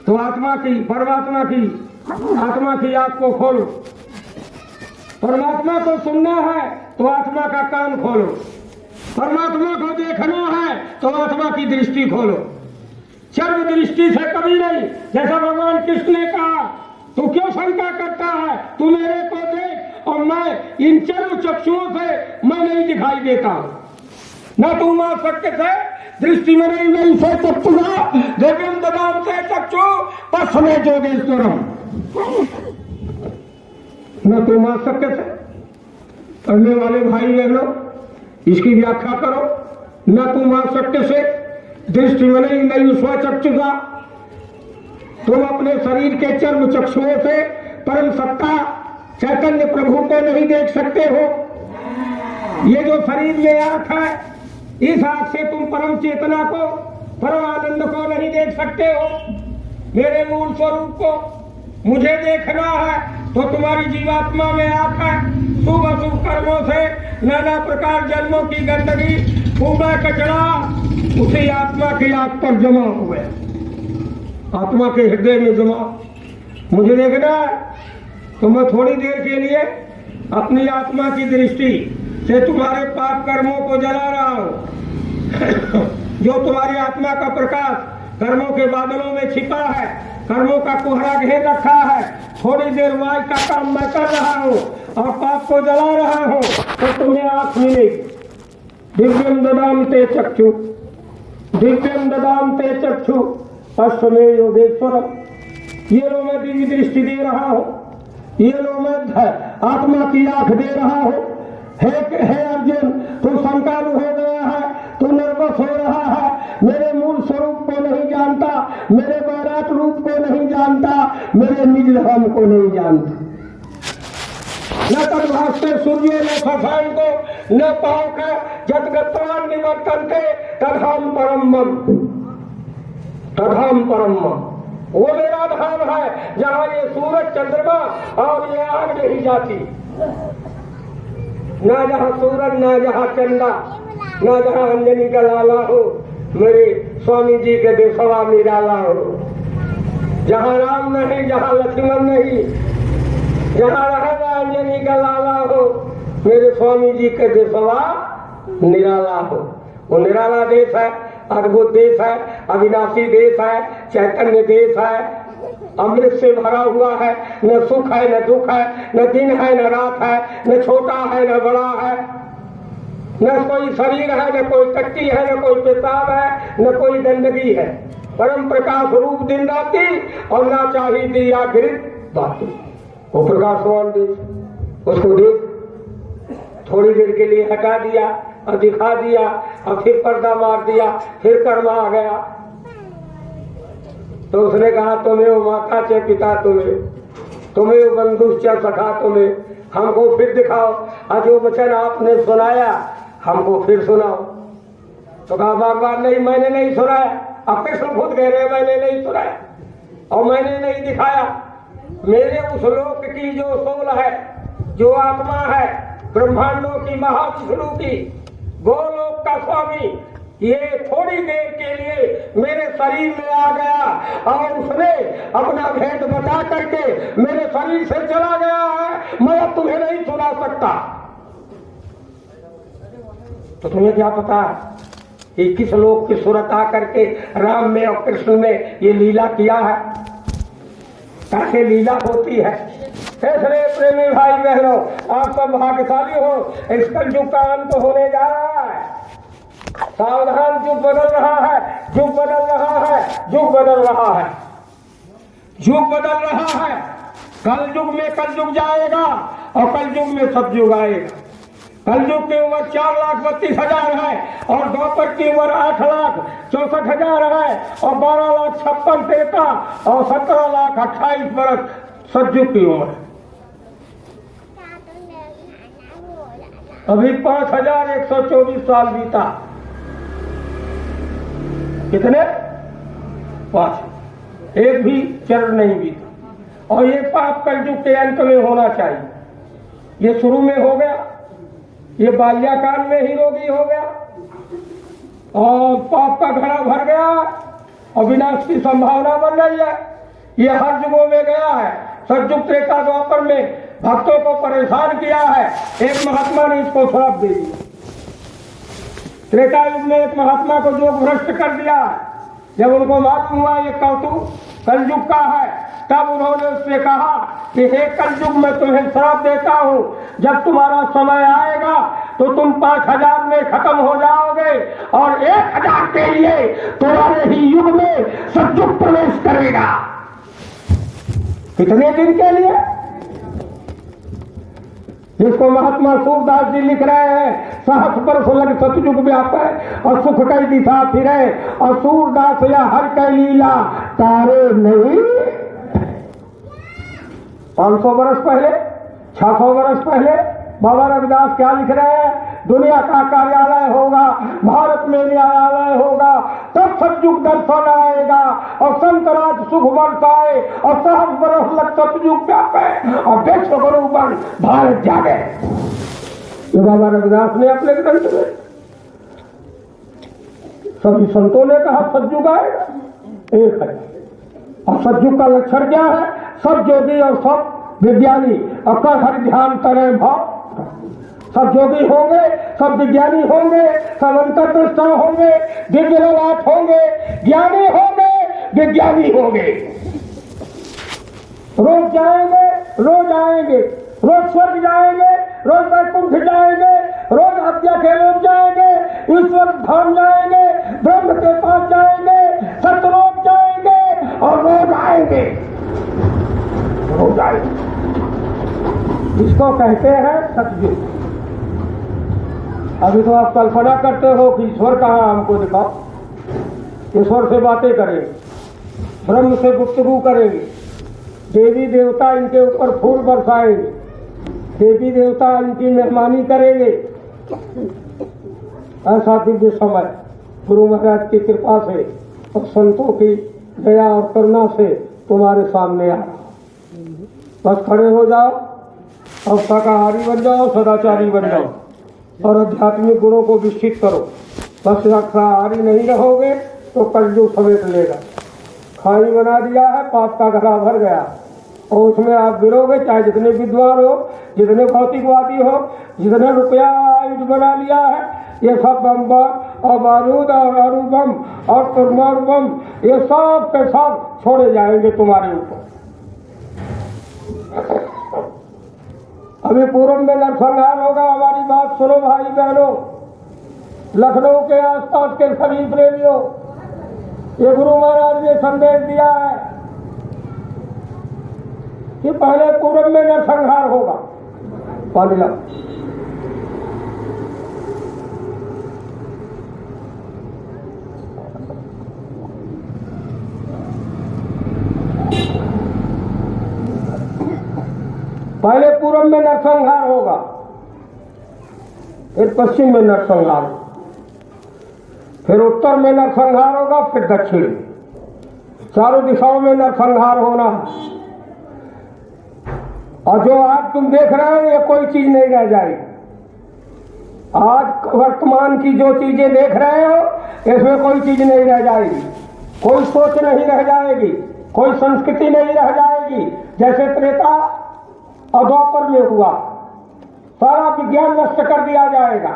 तो आत्मा की, परमात्मा की, आत्मा की आंख को खोलो। परमात्मा को सुनना है तो आत्मा का कान खोलो। परमात्मा को देखना है तो आत्मा की दृष्टि खोलो। चर्म दृष्टि से कभी नहीं। जैसा भगवान कृष्ण ने कहा, तू क्यों शंका करता है, तू मेरे को देख और मैं इन चर्म चक्षुओं से मैं नहीं दिखाई देता हूं। न तू मां सत्य से दृष्टि में नहीं से चक्षुरा देव्यम ददाम से चक्षु पश्चिमे जोगेश्वरम। न तू मां सत्य से, पढ़ने वाले भाई बहनों इसकी व्याख्या करो। न तू मां सत्य से दृष्टि में नहीं स्वचक्षुषा, तुम अपने शरीर के चर्म चक्षुओं से परम सत्ता चैतन्य प्रभु को नहीं देख सकते हो। ये जो शरीर में आंख है इस आंख से तुम परम चेतना को, परम आनंद को नहीं देख सकते हो, मेरे मूल स्वरूप को। मुझे देखना है तो तुम्हारी जीवात्मा में आंख है। शुभ अशुभ कर्मों से नाना प्रकार जन्मों की गंदगी, कूड़ा कचरा उसी आत्मा की आंख पर जमा हुए, आत्मा के हृदय में जमा। मुझे देखना है तो मैं थोड़ी देर के लिए अपनी आत्मा की दृष्टि से तुम्हारे पाप कर्मों को जला रहा हूं। जो तुम्हारी आत्मा का प्रकाश कर्मों के बादलों में छिपा है, कर्मों का कोहरा घेर रखा है, थोड़ी देर वाय का काम मैं कर रहा हूँ और पाप को जला रहा हूँ, तो तुम्हें आंख मिलेगी। दिव्यम ददाम ते चक्षु, दिव्यम ददाम ते चक्षु अश्वमे योगेश्वरम। ये लो मैं दिव्य दृष्टि दे रहा हूँ, ये लो मैं आत्मा की आंख दे रहा हूँ। हे अर्जुन, तू शंकालु हो गया है, तू निर्वश हो रहा है, मेरे मूल स्वरूप को नहीं जानता, मेरे वैराट रूप को नहीं जानता, मेरे निज धाम को नहीं जानता। न तद्भास्ते सूर्य न शशांको न पावक जद्गत्वान् निवर्तन्ते तद्धाम परम मम, तद्धाम परम मम। वो मेरा धाम है जहाँ ये सूरज चंद्रमा और ये आग नहीं जाती, ना जहाँ सूरज, ना जहाँ चंदा, ना जहाँ अंजनी का लाला हो, मेरे स्वामी जी के देशवा निराला हो। जहाँ राम नहीं, जहाँ लक्ष्मण नहीं, जहाँ रहेगा अंजनी का लाला हो, मेरे स्वामी जी के देशवा निराला हो। वो निराला देश है, अद्भुत देश है, अविनाशी देश है, चैतन्य देश है, अमृत से भरा हुआ है। न सुख है न दुख है, न दिन है न रात है, न छोटा है न बड़ा है, न कोई शरीर है, न कोई टट्टी है, न कोई पेशाब है, न कोई गंदगी है। परम प्रकाश रूप दिन राती और ना चाहिए दिया गिरित बाती। वो प्रकाशवान देश, उसको देख, थोड़ी देर के लिए हटा दिया और दिखा दिया और फिर पर्दा मार दिया, फिर कर्मा आ गया। तो उसने कहा तुम्हें वो माता चे पिता तुम्हें, तुम्हें वो बंधु चे सखा तुम्हें, हमको फिर दिखाओ, और जो वचन आपने सुनाया हमको फिर सुनाओ। तो कहा बार बार नहीं, मैंने नहीं सुनाया। अब कृष्ण खुद कह रहे मैंने नहीं सुनाया और मैंने नहीं दिखाया। मेरे उस लोक की जो सोल है, जो आत्मा है, ब्रह्मांडों की, महाविष्णु की, गोलोक का स्वामी, ये थोड़ी देर के लिए मेरे शरीर में आ गया और उसने अपना भेद बता करके मेरे शरीर से चला गया है। मैं अब तुम्हें नहीं सुना सकता। तो तुम्हें क्या पता कि किस लोक की सूरत आकर के राम में और कृष्ण में ये लीला किया है, कैसे लीला होती है। इसलिए प्रेमी भाई बहनों, आप सब भाग्यशाली हो। इस कलयुग का अंत होने जा रहा है। सावधान, युग बदल रहा है, युग बदल रहा है, युग बदल रहा है, युग बदल रहा है। कल युग में कल युग जाएगा और कल युग में सतयुग आएगा। कल युग की उम्र 4,32,000 है और द्वापर की उम्र 8,64,000 है और 12,56,13 और 17,28 वर्ष सतयुग की उम्र। अभी 5,124 साल बीता। कितने? 5। एक भी चरण नहीं बीता। और ये पाप कलयुग के अंत में होना चाहिए। ये शुरू में हो गया, ये बाल्याकाल में ही रोगी हो गया और पाप का घड़ा भर गया और विनाश की संभावना बन रही है। ये हर युगों में गया है। सतयुग, त्रेता, द्वापर में भक्तों को परेशान किया है। एक महात्मा ने इसको श्राप दे दिया। त्रेता युग में एक महात्मा को योग भ्रष्ट कर दिया है। जब उनको मालूम हुआ ये कौतुक कलयुग का है, तब उन्होंने उससे कहा कि हे कलयुग, मैं तुम्हें श्राप देता हूँ, जब तुम्हारा समय आएगा तो तुम 5,000 में खत्म हो जाओगे और 1,000 के लिए तुम्हारे ही युग में सतयुग प्रवेश करेगा। कितने दिन के लिए? जिसको महात्मा सूरदास जी लिख रहे हैं, सहस्र बरस लग सतयुग व्यापै और सुख कई दिशा फिरे और सूरदास या हर कई लीला तारे नहीं। 500 वर्ष पहले, 600 वर्ष पहले बाबा रविदास क्या लिख रहे हैं? दुनिया का कार्यालय होगा, भारत में न्यायालय होगा, तब सतयुग दर्शन आएगा और संतराज सुख बरसाए और सहस्र बरस लग सतयुग व्यापे और विश्व गुरु बन भारत जागे। ये बाबा रविदास ने अपने ग्रंथ में, सभी संतों ने कहा सतयुग आएगा, एक है। और सतयुग का लक्षण क्या है? सब योगी और सब विज्ञानी अकर हर ध्यान करें भाव। सब योगी होंगे, सब विज्ञानी होंगे, सब अंतर्दृष्टा होंगे, दिव्य ललाट होंगे, ज्ञानी होंगे, विज्ञानी होंगे। रोज जाएंगे, रोज आएंगे, रोज स्वर्ग जाएंगे, रोज वैकुंठ जाएंगे, रोज हत्या के लोग जाएंगे, ईश्वर धाम जाएंगे, ब्रह्म के पास जाएंगे, सतलोक जाएंगे और रोज आएंगे, रोज आएंगे। इसको कहते हैं सतयुग। अभी तो आप कल्पना करते हो कि ईश्वर कहाँ, हमको दिखाओ। ईश्वर से बातें करेंगे, ब्रह्म से गुफ्तगू करेंगे, देवी देवता इनके ऊपर फूल बरसाएंगे, देवी देवता इनकी मेहमानी करेंगे। ऐसा दिव्य समय गुरु महाराज की कृपा से और संतों की दया और करुणा से तुम्हारे सामने आ। बस खड़े हो जाओ और शाकाहारी बन जाओ, सदाचारी बन जाओ और आध्यात्मिक गुणों को विकसित करो। बस शाकाहारी नहीं रहोगे तो कलयुग समेट लेगा। खाई बना दिया है, पाप का घड़ा भर गया और उसमें आप गिरोगे, चाहे जितने विद्वान हो, जितने भौतिकवादी हो, जितने रुपया युद्ध बना लिया है, ये सब बम और बारूद और अणुबम और परमाणु बम, ये सब के सब छोड़े जाएंगे तुम्हारे ऊपर। अभी पूर्व में नरसंहार होगा। हमारी बात सुनो भाई बहनों, लखनऊ के आसपास के सभी प्रेमियों, ये गुरु महाराज ने संदेश दिया है कि पहले पूर्व में नरसंहार होगा। पानी पहले पूर्व में नरसंहार होगा, फिर पश्चिम में नरसंहार होगा, फिर उत्तर में नरसंहार होगा, फिर दक्षिण में, चारों दिशाओं में नरसंहार होना है। और जो आज तुम देख रहे हो ये कोई चीज नहीं रह जाएगी। आज वर्तमान की जो चीजें देख रहे हो इसमें कोई चीज नहीं रह जाएगी, कोई सोच नहीं रह जाएगी, कोई संस्कृति नहीं रह जाएगी। जैसे त्रेता और द्वापर में हुआ, सारा विज्ञान नष्ट कर दिया जाएगा।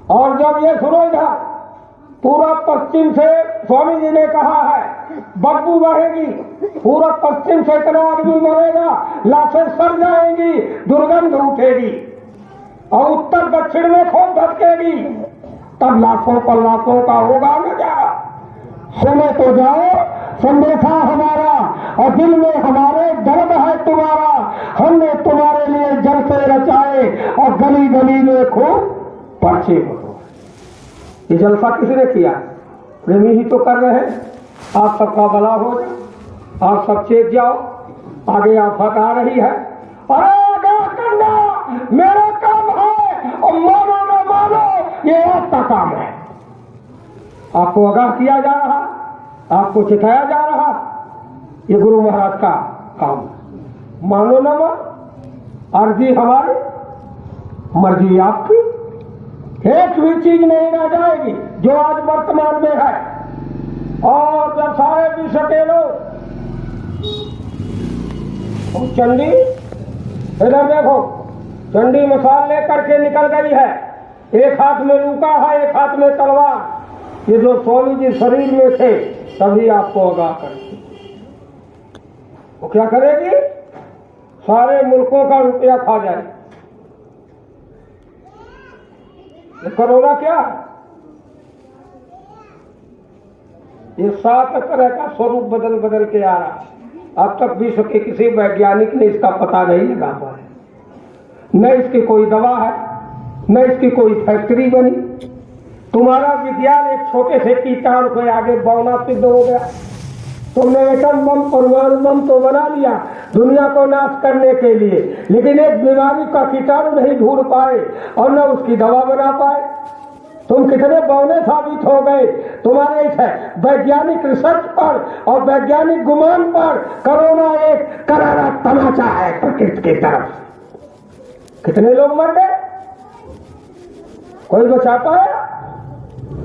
और जब ये सुनो इधर पूरा पश्चिम से, स्वामी जी ने कहा है बदबू बढ़ेगी, पूरा पश्चिम से इतना आदमी मरेगा, लाशें सड़ जाएंगी, दुर्गंध उठेगी और उत्तर दक्षिण में खूब धटकेगी, तब लाखों पर लाखों का होगा न क्या। सुने तो जाओ संदेशा हमारा और दिल में हमारे दर्द है तुम्हारा, हमने तुम्हारे लिए जलसे रचाए और गली गली में खूब पर्चे बनो। ये जलसा किसने किया? प्रेमी ही तो कर रहे हैं। आप सबका भला हो जाए, आप सब चेत जाओ, आगे आफत आ रही है। अरे आगे करना मेरा काम है और मानो न मानो ये आपका काम है। आपको आगाह किया जा रहा, आपको चिताया जा रहा, ये गुरु महाराज का काम। मानो न मानो, अर्जी हमारी, मर्जी आपकी, एक भी चीज नहीं रह जाएगी जो आज वर्तमान में है। और जब सारे विश्व के लोग, चंडी इधर देखो, चंडी मसाल लेकर के निकल गई है, एक हाथ में लूका है, एक हाथ में तलवार। ये जो स्वामी जी शरीर में थे तभी आपको आगाह करेगी। वो क्या करेगी? सारे मुल्कों का रुपया खा जाए। कोरोना क्या? ये 7 तरह का स्वरूप बदल बदल के आ रहा है। अब तक विश्व के किसी वैज्ञानिक ने इसका पता नहीं लगा पाया। न इसकी कोई दवा है, न इसकी कोई फैक्ट्री बनी। तुम्हारा विज्ञान एक छोटे से कीटाणु के आगे बौना सिद्ध हो गया। तुमने एटम बम, परमाणु बम तो बना लिया, दुनिया को नाश करने के लिए, लेकिन एक बीमारी का कीटाणु नहीं ढूंढ पाए और न उसकी दवा बना पाए। तुम कितने बौने साबित हो गए। तुम्हारे इस वैज्ञानिक रिसर्च पर और वैज्ञानिक गुमान पर कोरोना एक करारा तमाचा है प्रकृति की तरफ। कितने लोग मर गए, कोई बचा पाया?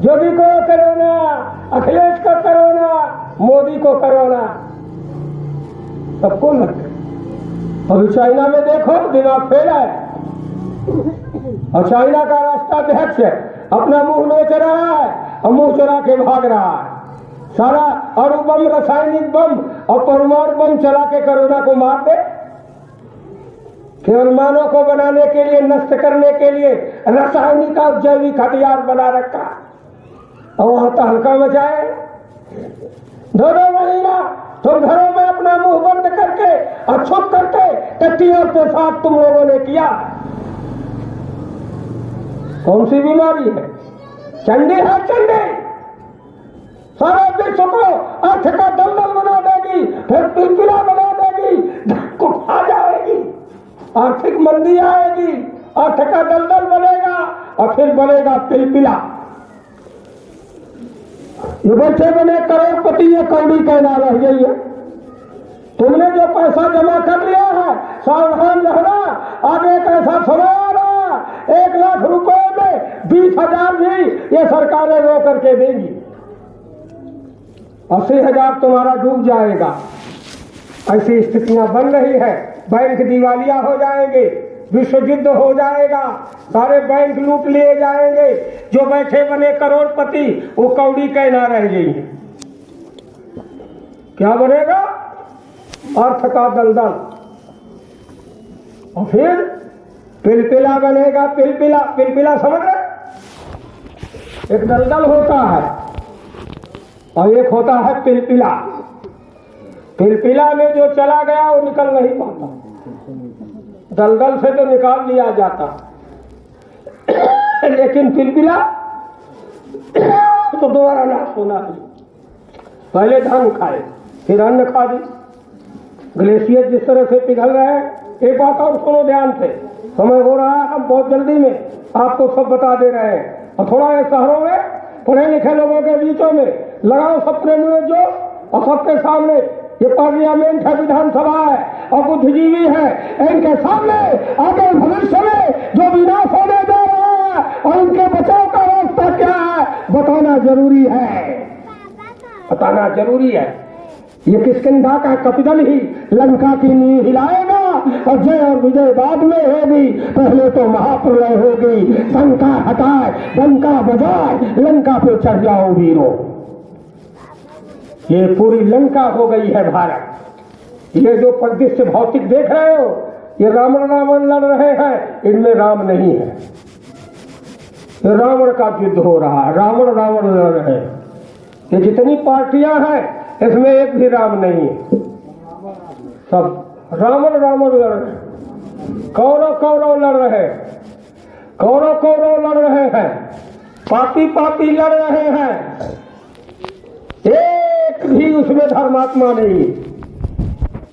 योगी को कोरोना, अखिलेश को कोरोना, मोदी को कोरोना, सबको लग गए। अभी चाइना में देखो दिमाग फैला है और चाइना का राष्ट्राध्यक्ष अपना मुंह नोच रहा है और मुंह चुरा के भाग रहा है। सारा अणु बम, रासायनिक बम और परमाणु बम चला के कोरोना को मार दे। केवल मानव को बनाने के लिए, नष्ट करने के लिए रासायनिक और जैविक हथियार बना रखा और वहां तो हल्का मचाए। 2 महीना तुम घरों में अपना मुंह बंद करके और छुप करके टट्टी और पेशाब तुम लोगों ने किया। कौन सी बीमारी है? चंडी है, चंडी सारा विश्व को अर्थ का दलदल बना देगी, फिर पिलपिला बना देगी, को खा जाएगी। आर्थिक मंदी आएगी, अर्थ का दलदल बनेगा और फिर बनेगा पिलपिला। ये बैठे बने करोड़पति ये कौड़ी कहना रह गई है। तुमने जो पैसा जमा कर लिया है सावधान रहना, आगे एक ऐसा समय आ रहा, 1 लाख रुपए में 20,000 भी ये सरकारें रो करके देंगी। 80,000 तुम्हारा डूब जाएगा। ऐसी स्थितियां बन रही है। बैंक दिवालिया हो जाएंगे, विश्व युद्ध हो जाएगा, सारे बैंक लूट लिए जाएंगे। जो बैठे बने करोड़पति वो कौड़ी कहना रह गई है। क्या बनेगा? अर्थ का दलदल। और फिर पिलपिला बनेगा। पिलपिला, पिलपिला समझ रहे? एक दलदल होता है और एक होता है पिलपिला। पिलपिला में जो चला गया वो निकल नहीं पाता, दलदल से तो निकाल लिया जाता, लेकिन पिलपिला तो दोबारा नाश होना है। पहले धान खाए, फिर अन्न खा दी। ग्लेशियर जिस तरह से पिघल रहे हैं। एक बात और सुनो ध्यान से, समय हो रहा है, हम बहुत जल्दी में आपको सब बता दे रहे हैं। और थोड़ा ये शहरों में पढ़े लिखे लोगों के बीचों में लगाओ सबके न्यूज जो, और सबके सामने ये पार्लियामेंट है, विधानसभा है और बुद्धिजीवी है, इनके सामने आगे भविष्य में जो विनाश होने जा रहा है और इनके बचाव का रास्ता क्या है बताना जरूरी है, बताना जरूरी है। ये किष्किंधा का कपितल ही लंका की नींव हिलाएगा और जय और विजय बाद में होगी। पहले तो महाप्रलय होगी। शंका हटाए, डंका बजाए, लंका पे चढ़ जाओ वीरों। ये पूरी लंका हो गई है भारत। ये जो परिदृश्य भौतिक देख रहे हो, ये रावण रावण लड़ रहे हैं, इनमें राम नहीं है। ये रावण का युद्ध हो रहा है, रावण रावण लड़ रहे हैं। ये जितनी पार्टियां हैं इसमें एक भी राम नहीं है, सब रावण रावण लड़ रहे हैं। कौरव कौरव लड़ रहे हैं, कौरव कौरव लड़ रहे हैं, पापी पापी लड़ रहे हैं। एक भी उसमें धर्मात्मा नहीं।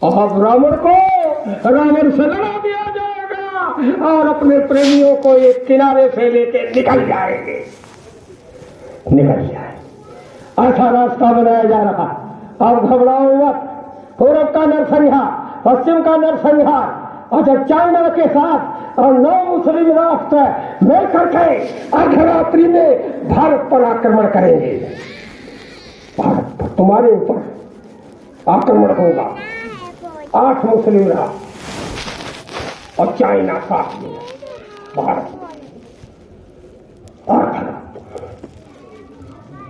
अब रावण को रावण से लड़ा दिया जाएगा और अपने प्रेमियों को एक किनारे से लेके निकल जाएंगे, निकल जाए। ऐसा रास्ता बनाया जा रहा। अब घबराओ मत। पूर्व का नरसंहार, पश्चिम का नरसंहार और जब चाइना के साथ और 9 मुस्लिम राष्ट्र मिल करके अर्धरात्रि में भारत पर आक्रमण करेंगे, भारत पर तुम्हारे ऊपर आक्रमण होगा। 8 मुस्लिम राष्ट्र और चाइना साथ में, भारत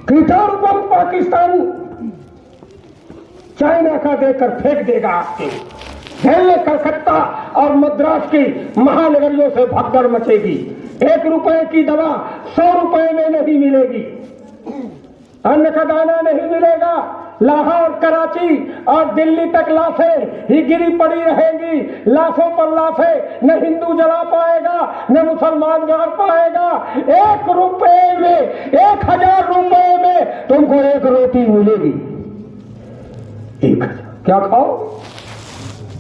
कीटाणु बम पाकिस्तान चाइना का देकर फेंक देगा आपके। दिल्ली, कलकत्ता और मद्रास की महानगरियों से भगदड़ मचेगी। 1 रुपए की दवा 100 रुपए में नहीं मिलेगी, अन्न का दाना नहीं मिलेगा। लाहौर, कराची और दिल्ली तक लाशें ही गिरी पड़ी रहेंगी। लाशों पर लाशें, न हिंदू जला पाएगा न मुसलमान जला पाएगा। 1 रुपए में, 1000 रुपए में तुमको 1 रोटी मिलेगी। 1000 क्या खाओ?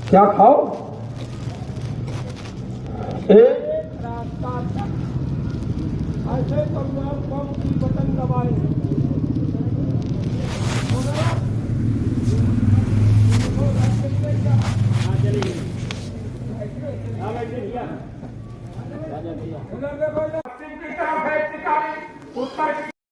क्या खाओ? एक रास्ता तक। ऐसे करुणा पंप की बटन दबाए